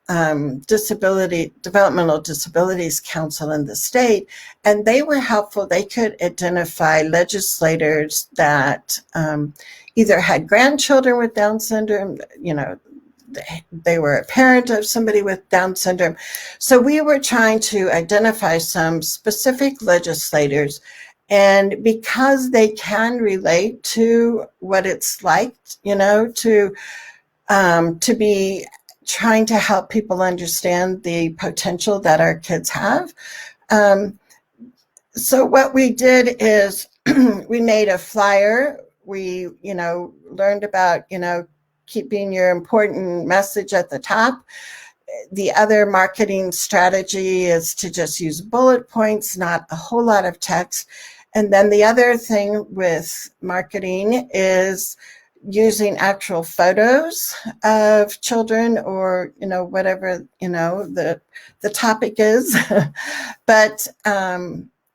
Speaker 1: Developmental Disabilities Council in the state, and they were helpful. They could identify legislators that either had grandchildren with Down syndrome, they were a parent of somebody with Down syndrome. So we were trying to identify some specific legislators, and because they can relate to what it's like, to be trying to help people understand the potential that our kids have. So what we did is we made a flyer. We, learned about, keeping your important message at the top. The other marketing strategy is to just use bullet points, not a whole lot of text. And then the other thing with marketing is using actual photos of children or, whatever, the topic is. But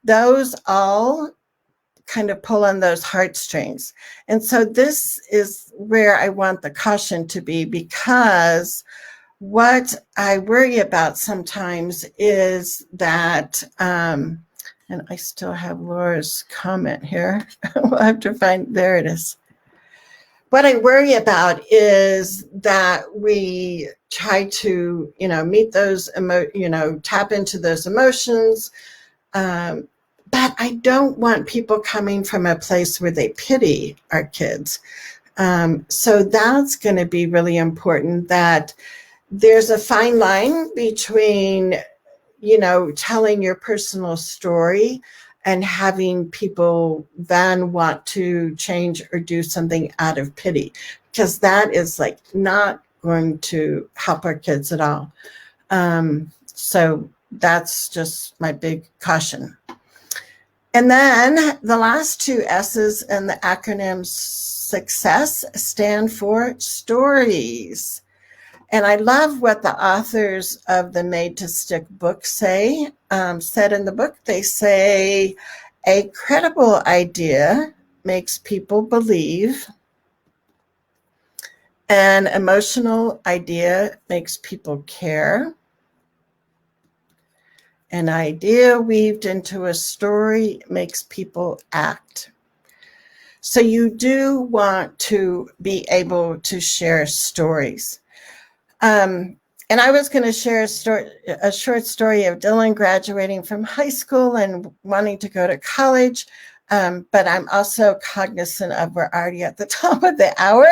Speaker 1: those all kind of pull on those heartstrings. And so this is where I want the caution to be, because what I worry about sometimes is that, and I still have Laura's comment here. We'll have to find, there it is. What I worry about is that we try to, meet those, tap into those emotions. But I don't want people coming from a place where they pity our kids. So that's going to be really important, that there's a fine line between, telling your personal story and having people then want to change or do something out of pity, because that is not going to help our kids at all. So that's just my big caution. And then the last two S's in the acronym SUCCESS stand for stories. And I love what the authors of the Made to Stick book said in the book. They say, a credible idea makes people believe. An emotional idea makes people care. An idea weaved into a story makes people act. So you do want to be able to share stories. And I was going to share a short story of Dylan graduating from high school and wanting to go to college. But I'm also cognizant of we're already at the top of the hour.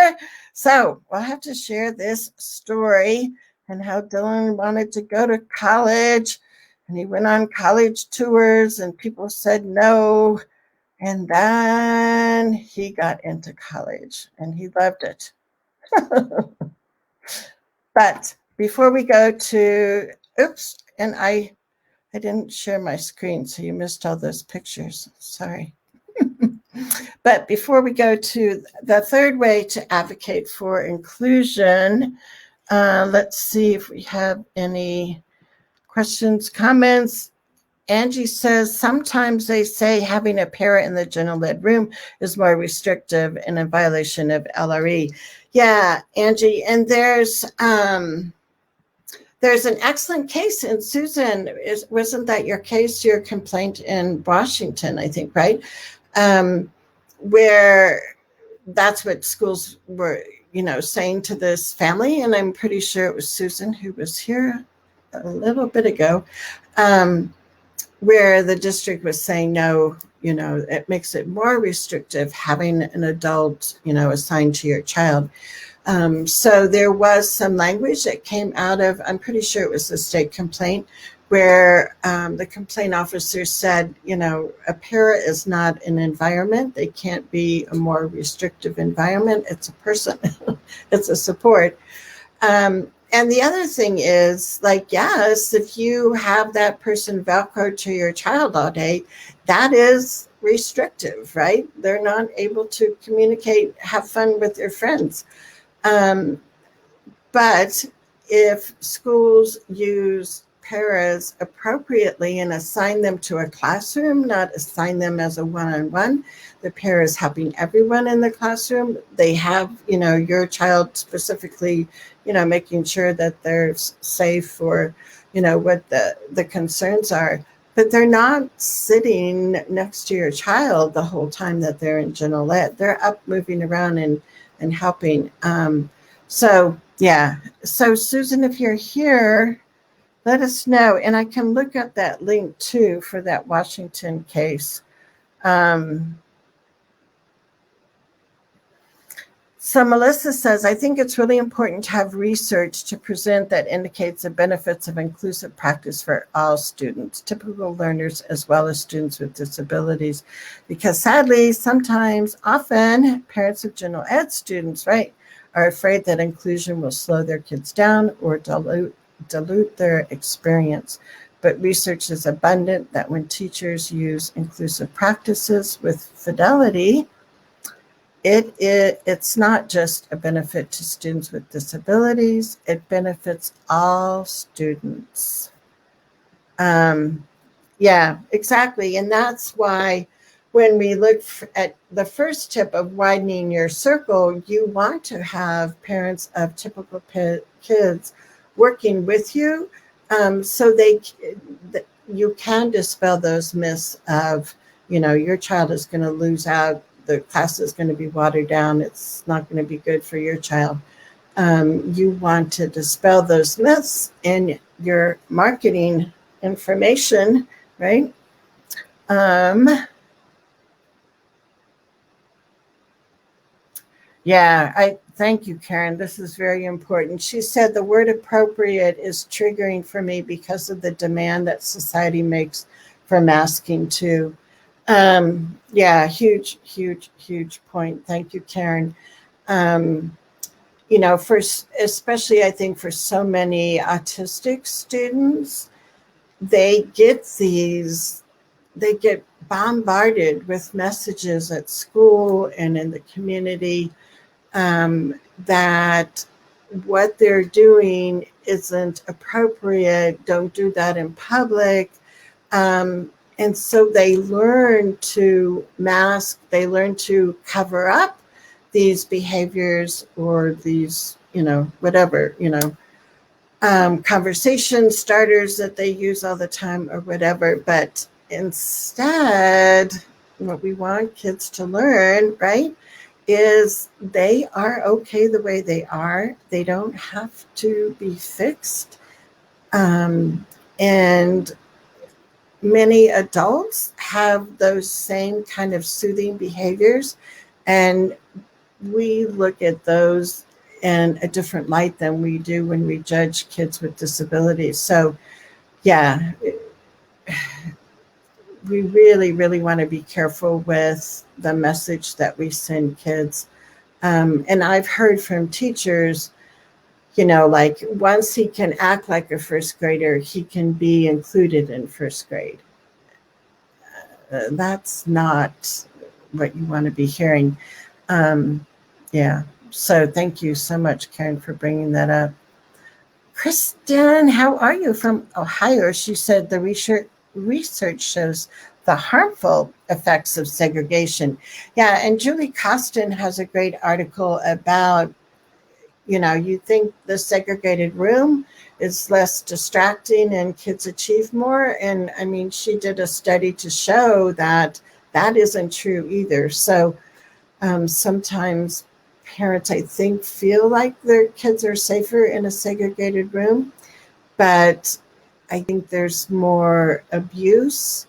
Speaker 1: So I'll have to share this story and how Dylan wanted to go to college and he went on college tours and people said no. And then he got into college and he loved it. But before we go to, oops, and I didn't share my screen, so you missed all those pictures. Sorry. But before we go to the third way to advocate for inclusion, let's see if we have any questions, comments. Angie says, sometimes they say having a parent in the general ed room is more restrictive and a violation of LRE. Yeah, Angie, and there's an excellent case in Susan. Wasn't that your case, your complaint in Washington, I think, right? Where that's what schools were, saying to this family. And I'm pretty sure it was Susan who was here a little bit ago, where the district was saying, no, it makes it more restrictive having an adult, assigned to your child. So there was some language that came out of, I'm pretty sure it was the state complaint, where the complaint officer said, a para is not an environment. They can't be a more restrictive environment. It's a person. It's a support. And the other thing is, yes, if you have that person Velcro to your child all day, that is restrictive, right? They're not able to communicate, have fun with their friends. But if schools use paras appropriately and assign them to a classroom, not assign them as a one-on-one, the para is helping everyone in the classroom. They have, your child specifically, making sure that they're safe for, what the concerns are. But they're not sitting next to your child the whole time that they're in general ed. They're up moving around and helping. So Susan, if you're here, let us know. And I can look up that link too for that Washington case. So Melissa says, I think it's really important to have research to present that indicates the benefits of inclusive practice for all students, typical learners, as well as students with disabilities. Because sadly, often, parents of general ed students, right, are afraid that inclusion will slow their kids down or dilute their experience. But research is abundant that when teachers use inclusive practices with fidelity, it's not just a benefit to students with disabilities, it benefits all students. Yeah, exactly. And that's why when we look at the first tip of widening your circle, you want to have parents of typical kids working with you, so you can dispel those myths of, your child is going to lose out, the class is going to be watered down, it's not going to be good for your child. You want to dispel those myths in your marketing information, right? Yeah, I thank you, Karen. This is very important. She said the word appropriate is triggering for me because of the demand that society makes for masking too. Yeah, huge point. Thank you, Karen. Especially I think for so many autistic students, they get bombarded with messages at school and in the community, that what they're doing isn't appropriate. Don't do that in public. And so they learn to mask, they learn to cover up these behaviors or these, whatever, conversation starters that they use all the time or whatever. But instead, what we want kids to learn, right, is they are okay the way they are. They don't have to be fixed. And many adults have those same kind of soothing behaviors. And we look at those in a different light than we do when we judge kids with disabilities. So, yeah, we really, really want to be careful with the message that we send kids. And I've heard from teachers, like once he can act like a first grader, he can be included in first grade. That's not what you want to be hearing. Yeah. So thank you so much, Karen, for bringing that up. Kristen, how are you from Ohio? She said the research shows the harmful effects of segregation. Yeah, and Julie Costin has a great article about, you think the segregated room is less distracting and kids achieve more. And I mean, she did a study to show that that isn't true either. So sometimes parents, I think, feel like their kids are safer in a segregated room, but I think there's more abuse.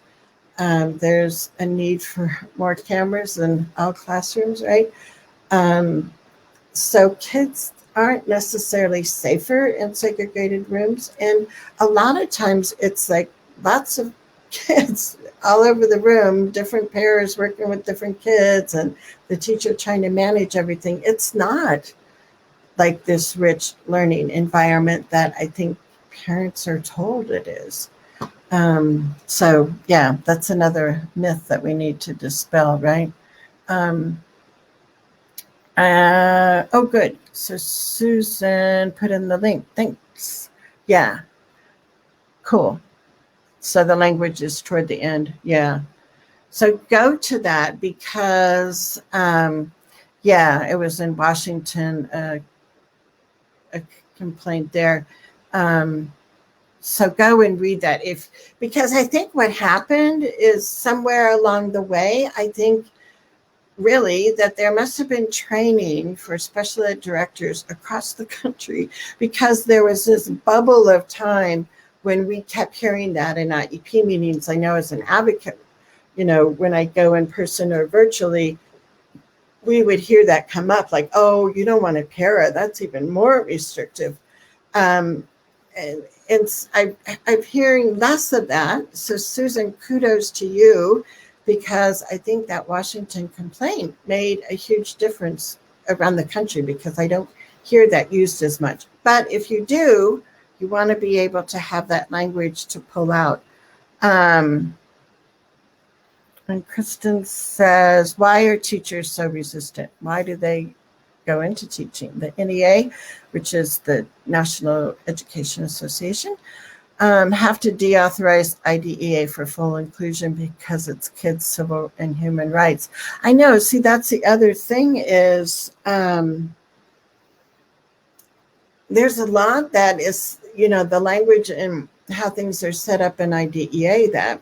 Speaker 1: There's a need for more cameras in all classrooms, right? So kids aren't necessarily safer in segregated rooms. And a lot of times it's like lots of kids all over the room, different pairs working with different kids, and the teacher trying to manage everything. It's not like this rich learning environment that I think parents are told it is. So, yeah, that's another myth that we need to dispel, right? Oh, good. So Susan put in the link. Thanks. Yeah, cool. So the language is toward the end. Yeah. So go to that because, it was in Washington, a complaint there. So go and read that because I think what happened is somewhere along the way, I think really that there must have been training for special ed directors across the country because there was this bubble of time when we kept hearing that in IEP meetings. I know as an advocate, when I go in person or virtually, we would hear that come up like, oh, you don't want a para. That's even more restrictive. And I'm hearing less of that. So Susan, kudos to you, because I think that Washington complaint made a huge difference around the country because I don't hear that used as much. But if you do, you want to be able to have that language to pull out. And Kristen says, why are teachers so resistant? Why do they go into teaching? The NEA, which is the National Education Association, have to deauthorize IDEA for full inclusion because it's kids' civil and human rights. I know. See, that's the other thing is there's a lot that is, the language and how things are set up in IDEA that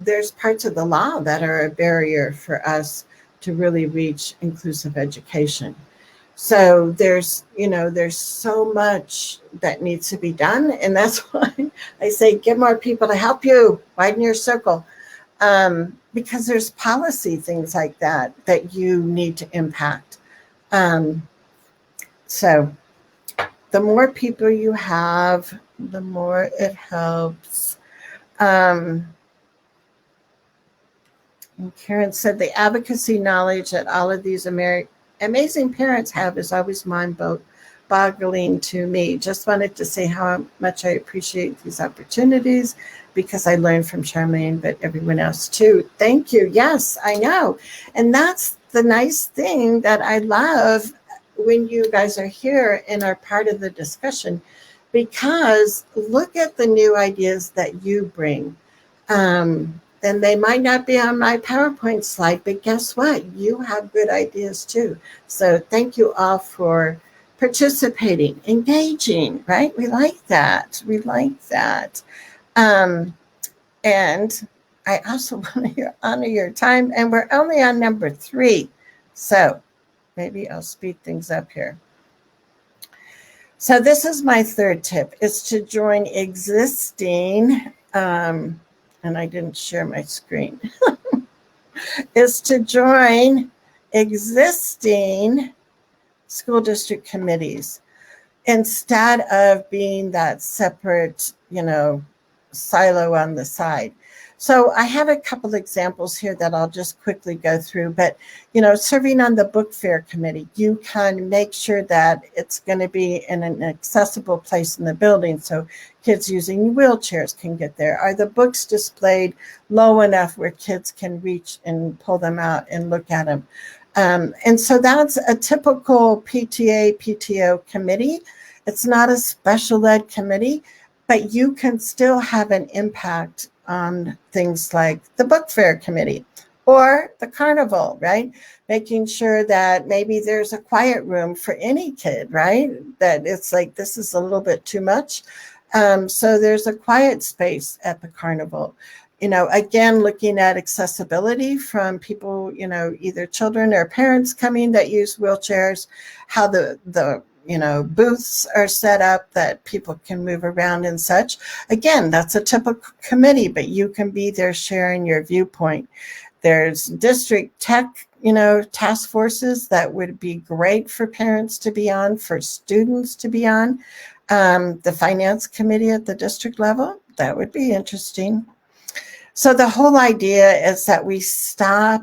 Speaker 1: there's parts of the law that are a barrier for us to really reach inclusive education. So there's so much that needs to be done. And that's why I say, get more people to help you, widen your circle. Because there's policy things like that you need to impact. So the more people you have, the more it helps. And Karen said the advocacy knowledge that all of these amazing parents have is always mind-boggling to me. Just wanted to say how much I appreciate these opportunities because I learned from Charmaine, but everyone else too. Thank you. Yes, I know. And that's the nice thing that I love when you guys are here and are part of the discussion, because look at the new ideas that you bring. And they might not be on my PowerPoint slide, but guess what? You have good ideas too. So thank you all for participating, engaging, right? We like that. We like that. And I also want to honor your time. And we're only on number 3. So maybe I'll speed things up here. So this is my third tip, is to join existing, and I didn't share my screen. is to join existing school district committees instead of being that separate, silo on the side. So I have a couple examples here that I'll just quickly go through, but, serving on the book fair committee, you can make sure that it's going to be in an accessible place in the building so kids using wheelchairs can get there. Are the books displayed low enough where kids can reach and pull them out and look at them? And so that's a typical PTA, PTO committee. It's not a special ed committee, but you can still have an impact on things like the book fair committee or the carnival, right? Making sure that maybe there's a quiet room for any kid, right? That it's like, this is a little bit too much. So there's a quiet space at the carnival. Again, looking at accessibility from people, either children or parents coming that use wheelchairs, how the booths are set up that people can move around and such. Again, that's a typical committee, but you can be there sharing your viewpoint. There's district tech, task forces that would be great for parents to be on, for students to be on. The finance committee at the district level, that would be interesting. So the whole idea is that we stop,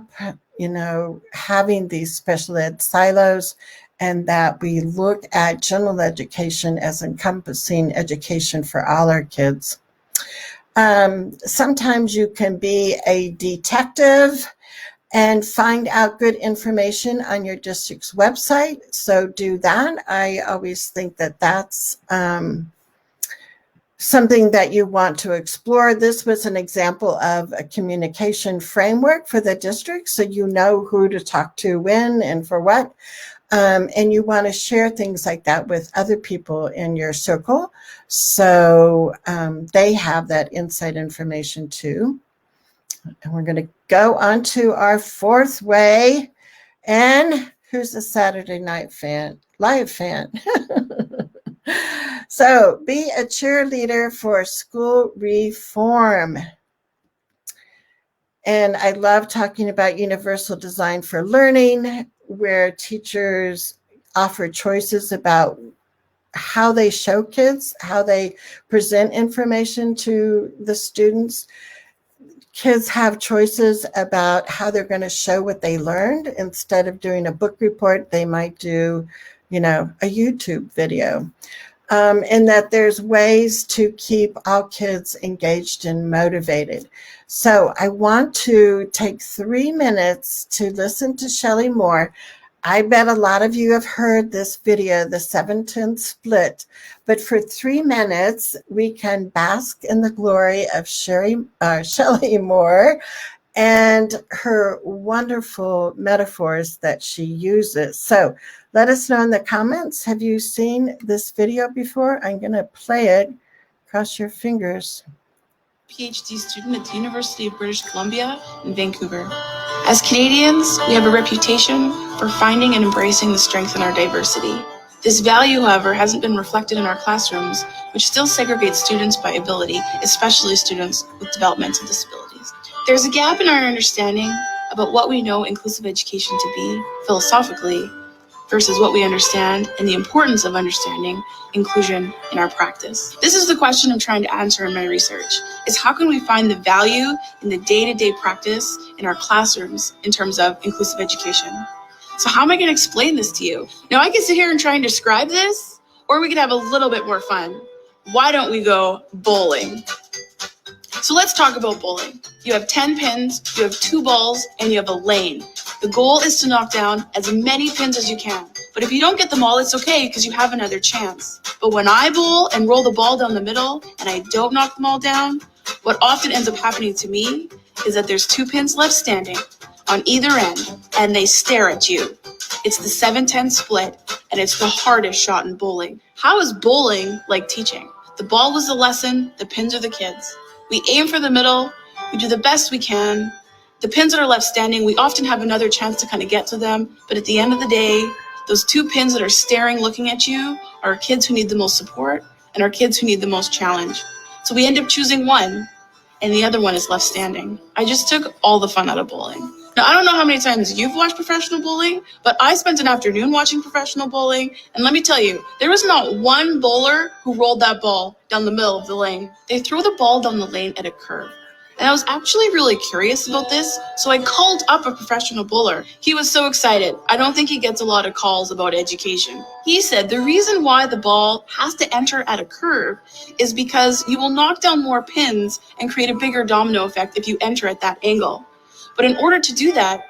Speaker 1: having these special ed silos, and that we look at general education as encompassing education for all our kids. Sometimes you can be a detective and find out good information on your district's website. So do that. I always think that that's something that you want to explore. This was an example of a communication framework for the district, so you know who to talk to when and for what. And you want to share things like that with other people in your circle, so they have that inside information too. And we're going to go on to our fourth way. And who's a Saturday Night fan? Live fan. So be a cheerleader for school reform. And I love talking about universal design for learning, where teachers offer choices about how they show kids, how they present information to the students. Kids have choices about how they're going to show what they learned. Instead of doing a book report, they might do, a YouTube video. And that there's ways to keep all kids engaged and motivated. So I want to take 3 minutes to listen to Shelley Moore. I bet a lot of you have heard this video, the 7-10 split, but for 3 minutes, we can bask in the glory of Shelley Moore and her wonderful metaphors that she uses. So let us know in the comments, have you seen this video before? I'm going to play it. Cross your fingers.
Speaker 3: PhD student at the University of British Columbia in Vancouver. As Canadians, we have a reputation for finding and embracing the strength in our diversity. This value, however, hasn't been reflected in our classrooms, which still segregate students by ability, especially students with developmental disabilities. There's a gap in our understanding about what we know inclusive education to be philosophically versus what we understand and the importance of understanding inclusion in our practice. This is the question I'm trying to answer in my research, is how can we find the value in the day-to-day practice in our classrooms in terms of inclusive education? So how am I going to explain this to you? Now, I can sit here and try and describe this, or we could have a little bit more fun. Why don't we go bowling? So let's talk about bowling. You have 10 pins, you have 2 balls, and you have a lane. The goal is to knock down as many pins as you can. But if you don't get them all, it's okay because you have another chance. But when I bowl and roll the ball down the middle and I don't knock them all down, what often ends up happening to me is that there's 2 pins left standing on either end and they stare at you. It's the 7-10 split and it's the hardest shot in bowling. How is bowling like teaching? The ball was the lesson, the pins are the kids. We aim for the middle, we do the best we can. The pins that are left standing, we often have another chance to kind of get to them, but at the end of the day, those 2 pins that are staring, looking at you, are kids who need the most support and are kids who need the most challenge. So we end up choosing one, and the other one is left standing. I just took all the fun out of bowling. Now, I don't know how many times you've watched professional bowling, but I spent an afternoon watching professional bowling, and let me tell you, there was not one bowler who rolled that ball down the middle of the lane. They throw the ball down the lane at a curve. And I was actually really curious about this, so I called up a professional bowler. He was so excited. I don't think he gets a lot of calls about education. He said the reason why the ball has to enter at a curve is because you will knock down more pins and create a bigger domino effect if you enter at that angle. But in order to do that,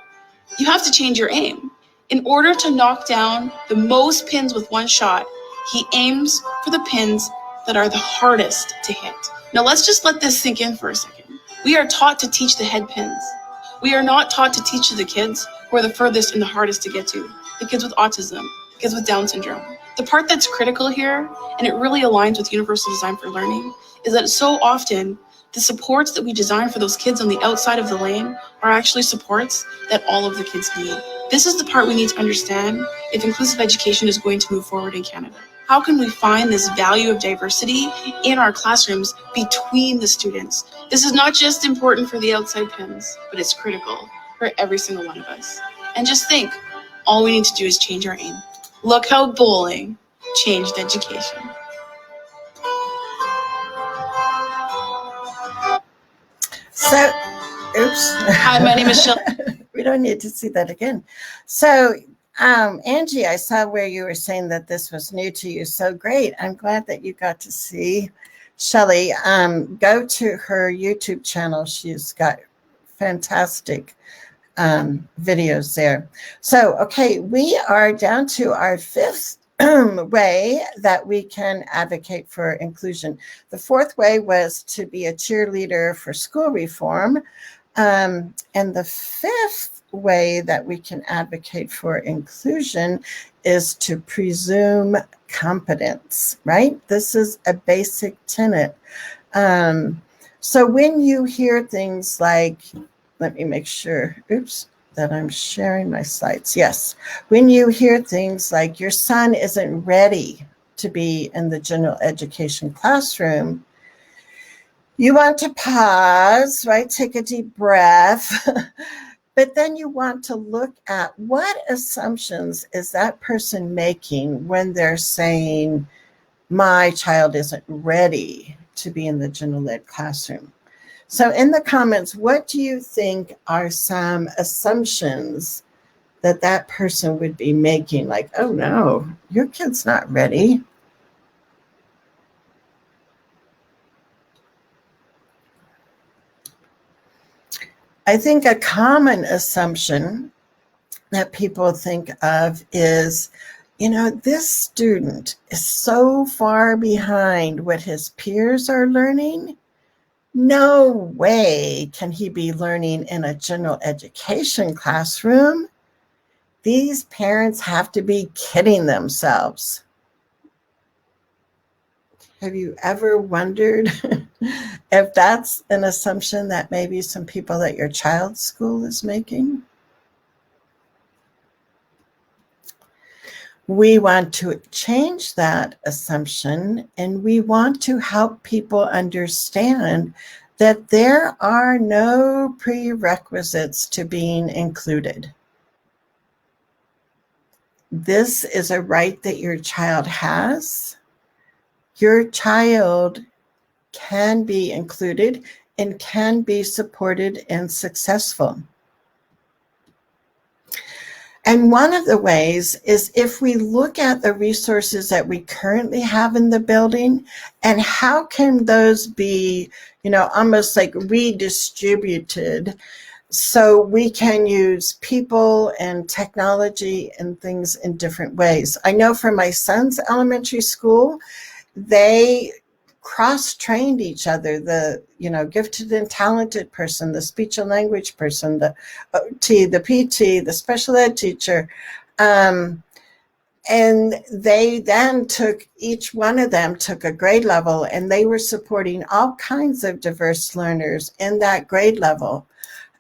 Speaker 3: you have to change your aim. In order to knock down the most pins with one shot, he aims for the pins that are the hardest to hit. Now let's just let this sink in for a second. We are taught to teach the head pins. We are not taught to teach the kids who are the furthest and the hardest to get to, the kids with autism, the kids with Down syndrome. The part that's critical here, and it really aligns with Universal Design for Learning, is that so often the supports that we design for those kids on the outside of the lane are actually supports that all of the kids need. This is the part we need to understand if inclusive education is going to move forward in Canada. How can we find this value of diversity in our classrooms between the students? This is not just important for the outside pins, but it's critical for every single one of us. And just think, all we need to do is change our aim. Look how bowling changed education.
Speaker 1: So, oops.
Speaker 3: Hi, my name is Shelley.
Speaker 1: We don't need to see that again. So, Angie, I saw where you were saying that this was new to you. So great. I'm glad that you got to see Shelley. Go to her YouTube channel. She's got fantastic videos there. So, okay, we are down to our fifth way that we can advocate for inclusion. The fourth way was to be a cheerleader for school reform. And the fifth way that we can advocate for inclusion is to presume competence, right? This is a basic tenet. So when you hear things like, let me make sure, that I'm sharing my slides. Yes. When you hear things like your son isn't ready to be in the general education classroom, you want to pause, right? Take a deep breath. But then you want to look at what assumptions is that person making when they're saying, my child isn't ready to be in the general ed classroom. So in the comments, what do you think are some assumptions that that person would be making? Like, oh no, your kid's not ready. I think a common assumption that people think of is, you know, this student is so far behind what his peers are learning. No way can he be learning in a general education classroom. These parents have to be kidding themselves. Have you ever wondered if that's an assumption that maybe some people at your child's school is making? We want to change that assumption, and we want to help people understand that there are no prerequisites to being included. This is a right that your child has. Your child can be included and can be supported and successful. And one of the ways is if we look at the resources that we currently have in the building and how can those be, you know, almost like redistributed so we can use people and technology and things in different ways. I know for my son's elementary school, they cross-trained each other, the, you know, gifted and talented person, the speech and language person, the OT, the PT, the special ed teacher. And they then took, each one of them took a grade level and they were supporting all kinds of diverse learners in that grade level.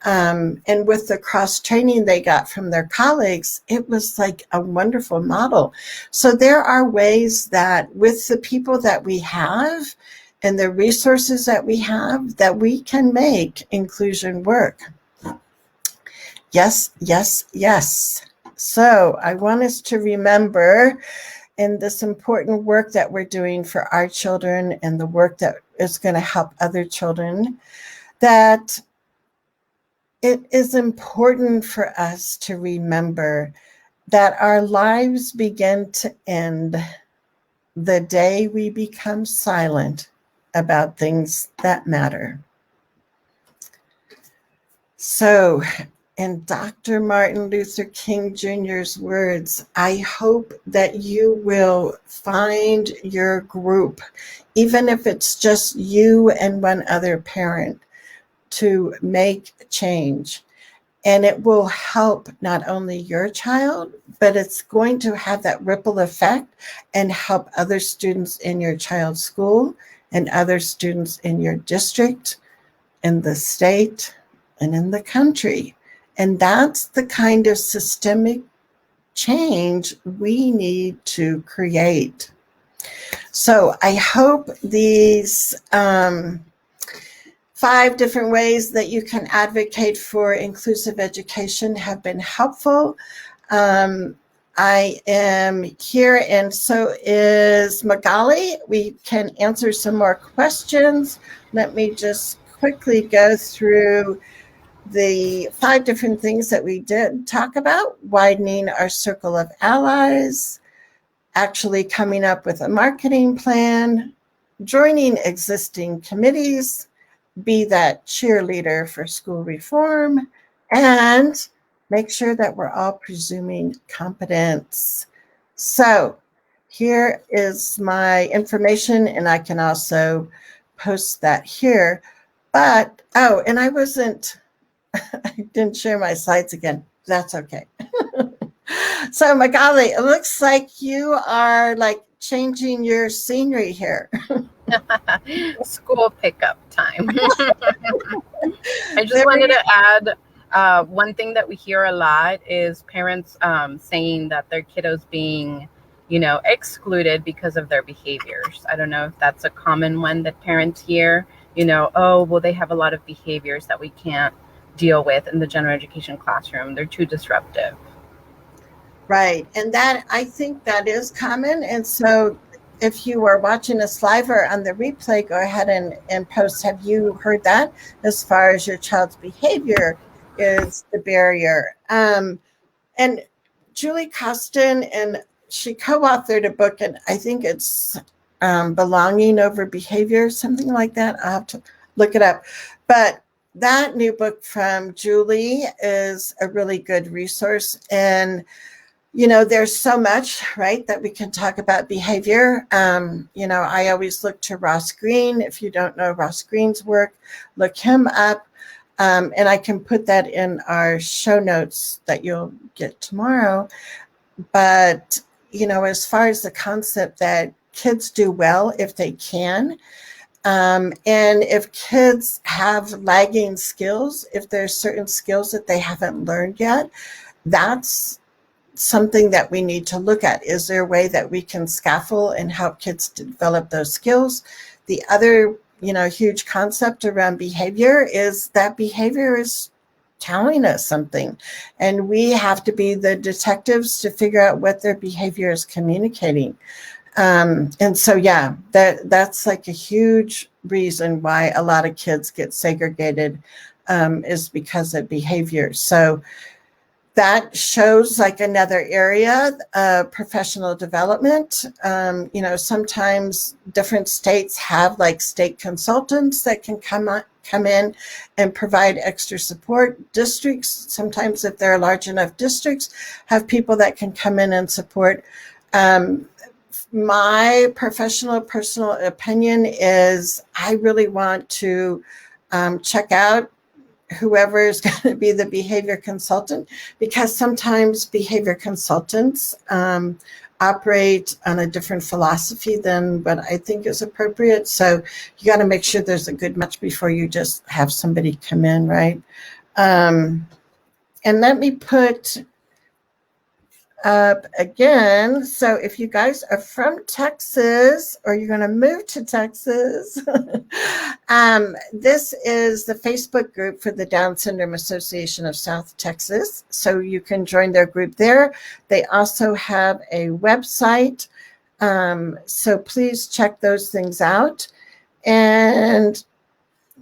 Speaker 1: And with the cross-training they got from their colleagues, it was like a wonderful model. So there are ways that with the people that we have and the resources that we have, that we can make inclusion work. Yes, yes, yes. So I want us to remember in this important work that we're doing for our children and the work that is going to help other children, that it is important for us to remember that our lives begin to end the day we become silent about things that matter. So, in Dr. Martin Luther King Jr.'s words, I hope that you will find your group, even if it's just you and one other parent, to make change. And it will help not only your child, but it's going to have that ripple effect and help other students in your child's school and other students in your district, in the state, and in the country. And that's the kind of systemic change we need to create. So I hope these 5 different ways that you can advocate for inclusive education have been helpful. I am here, and so is Magali. We can answer some more questions. Let me just quickly go through the 5 different things that we did talk about: widening our circle of allies, actually coming up with a marketing plan, joining existing committees, be that cheerleader for school reform, and make sure that we're all presuming competence. So here is my information, and I can also post that here. But, oh, and I didn't share my slides again. That's okay. So Magali, it looks like you are like changing your scenery here.
Speaker 4: School pickup time. I just wanted to add one thing that we hear a lot is parents saying that their kiddos being, excluded because of their behaviors. I don't know if that's a common one that parents hear, oh, well, they have a lot of behaviors that we can't deal with in the general education classroom. They're too disruptive.
Speaker 1: Right. And that, I think that is common. And so if you are watching us live or on the replay, go ahead and post, have you heard that as far as your child's behavior is the barrier? And Julie Costin, and she co-authored a book, and I think it's Belonging Over Behavior, something like that. I'll have to look it up. But that new book from Julie is a really good resource. And there's so much, right, that we can talk about behavior. I always look to Ross Greene. If you don't know Ross Greene's work, look him up. And I can put that in our show notes that you'll get tomorrow. But, as far as the concept that kids do well if they can, and if kids have lagging skills, if there's certain skills that they haven't learned yet, that's something that we need to look at. Is there a way that we can scaffold and help kids develop those skills? The other, huge concept around behavior is that behavior is telling us something, and we have to be the detectives to figure out what their behavior is communicating. And so, yeah, that's like a huge reason why a lot of kids get segregated, is because of behavior. So that shows like another area, professional development. Sometimes different states have like state consultants that can come in and provide extra support. Districts, sometimes if they're large enough districts, have people that can come in and support. My personal opinion is I really want to check out whoever is going to be the behavior consultant, because sometimes behavior consultants operate on a different philosophy than what I think is appropriate. So you got to make sure there's a good match before you just have somebody come in, right? And let me put up again. So if you guys are from Texas or you're going to move to Texas, this is the Facebook group for the Down Syndrome Association of South Texas. So you can join their group there. They also have a website. So please check those things out. And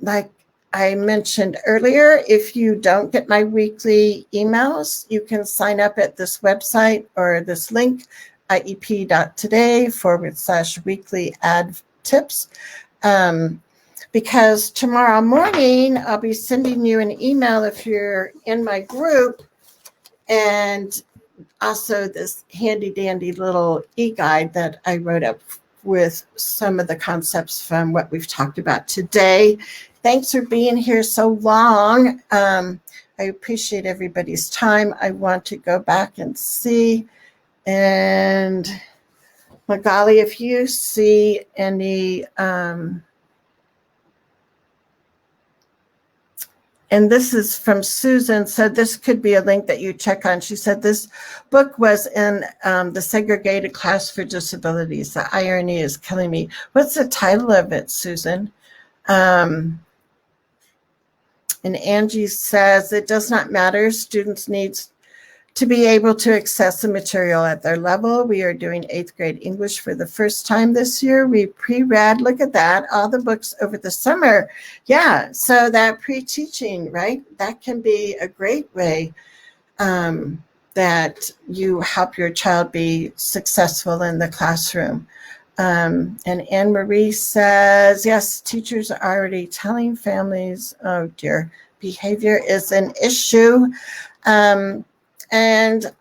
Speaker 1: like I mentioned earlier, if you don't get my weekly emails, you can sign up at this website or this link, iep.today/weekly ad tips. Because tomorrow morning, I'll be sending you an email if you're in my group, and also this handy dandy little e-guide that I wrote up with some of the concepts from what we've talked about today. Thanks for being here so long. I appreciate everybody's time. I want to go back and see. And Magali, if you see any, and this is from Susan, so this could be a link that you check on. She said this book was in the segregated class for disabilities. The irony is killing me. What's the title of it, Susan? And Angie says, it does not matter. Students need to be able to access the material at their level. We are doing 8th grade English for the first time this year. We pre-read, look at that, all the books over the summer. Yeah, so that pre-teaching, right? That can be a great way that you help your child be successful in the classroom. And Anne Marie says, yes, teachers are already telling families, oh dear, behavior is an issue. And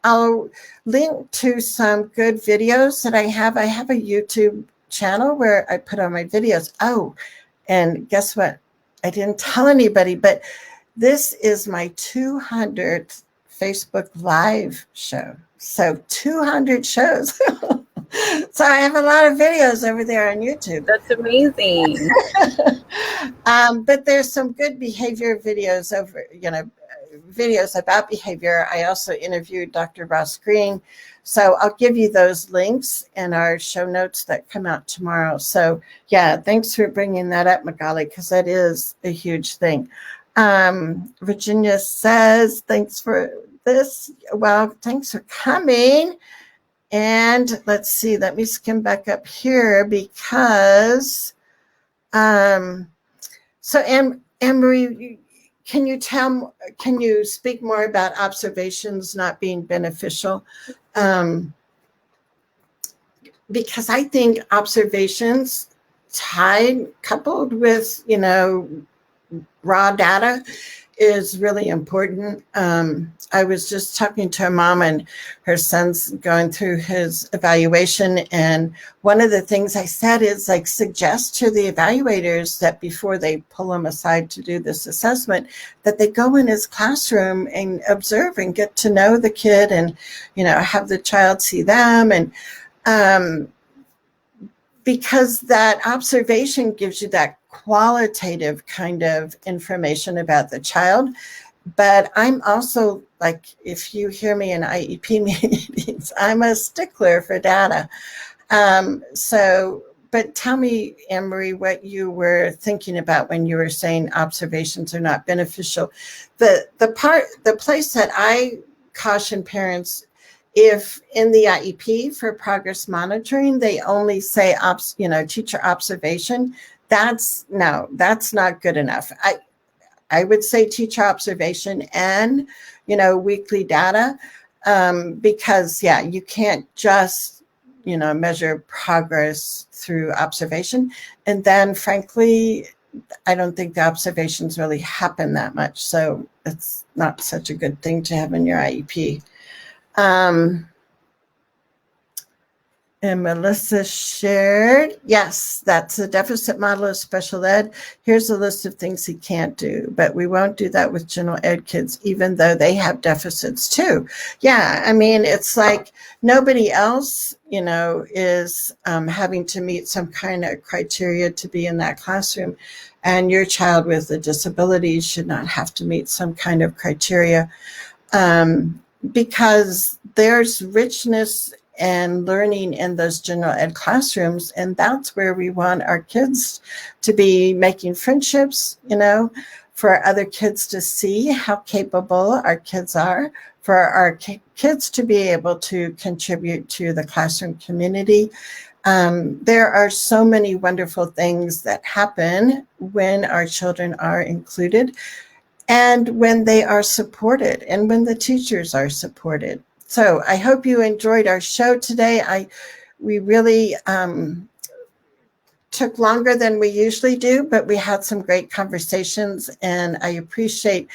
Speaker 1: I'll link to some good videos that I have. I have a YouTube channel where I put on my videos. Oh, and guess what? I didn't tell anybody, but this is my 200th Facebook Live show. So 200 shows. So I have a lot of videos over there on YouTube.
Speaker 4: That's amazing.
Speaker 1: But there's some good behavior videos over, videos about behavior. I also interviewed Dr. Ross Green. So I'll give you those links in our show notes that come out tomorrow. So yeah, thanks for bringing that up, Magali, because that is a huge thing. Virginia says, thanks for this. Well, thanks for coming. And let's see, let me skim back up here because, so Anne-Marie, can you speak more about observations not being beneficial? Because I think observations coupled with, raw data is really important. I was just talking to a mom and her son's going through his evaluation. And one of the things I said is suggest to the evaluators that before they pull him aside to do this assessment, that they go in his classroom and observe and get to know the kid and, have the child see them. And because that observation gives you that qualitative kind of information about the child. But I'm also, if you hear me in IEP meetings, I'm a stickler for data. But tell me, Anne-Marie, what you were thinking about when you were saying observations are not beneficial. The place that I caution parents, if in the IEP for progress monitoring, they only say, teacher observation, that's not good enough. I would say teacher observation and, weekly data, because, you can't just, measure progress through observation. And then, frankly, I don't think the observations really happen that much. So it's not such a good thing to have in your IEP. And Melissa shared, yes, that's the deficit model of special ed. Here's a list of things he can't do, but we won't do that with general ed kids, even though they have deficits too. Yeah, I mean, it's like nobody else, is having to meet some kind of criteria to be in that classroom. And your child with a disability should not have to meet some kind of criteria. because there's richness and learning in those general ed classrooms. And that's where we want our kids to be making friendships, for other kids to see how capable our kids are, for our kids to be able to contribute to the classroom community. There are so many wonderful things that happen when our children are included and when they are supported and when the teachers are supported. So I hope you enjoyed our show today. We really took longer than we usually do, but we had some great conversations, and I appreciate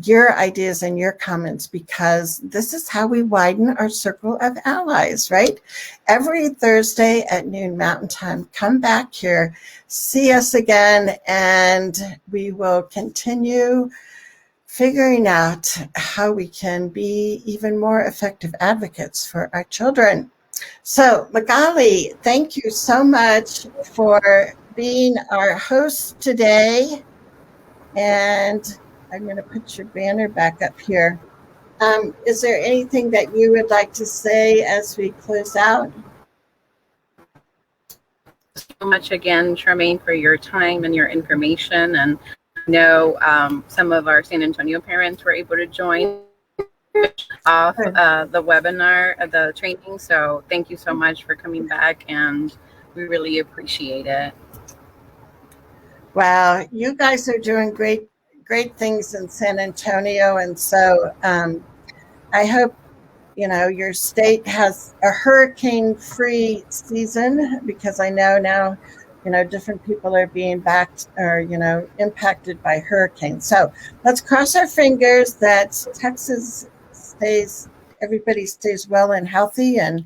Speaker 1: your ideas and your comments, because this is how we widen our circle of allies, right? Every Thursday at noon Mountain Time, come back here, see us again, and we will continue figuring out how we can be even more effective advocates for our children. So, Magali, thank you so much for being our host today. And I'm going to put your banner back up here. Is there anything that you would like to say as we close out?
Speaker 4: So much again, Charmaine, for your time and your information. And I know some of our San Antonio parents were able to join off the webinar, the training. So thank you so much for coming back, and we really appreciate it.
Speaker 1: Wow, you guys are doing great things in San Antonio. And so I hope, your state has a hurricane-free season, because I know now, different people are being impacted by hurricanes. So let's cross our fingers that Texas everybody stays well and healthy, and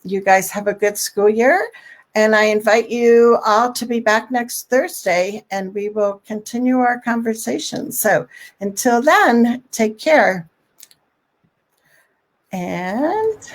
Speaker 1: you guys have a good school year. And I invite you all to be back next Thursday, and we will continue our conversation. So until then, take care. And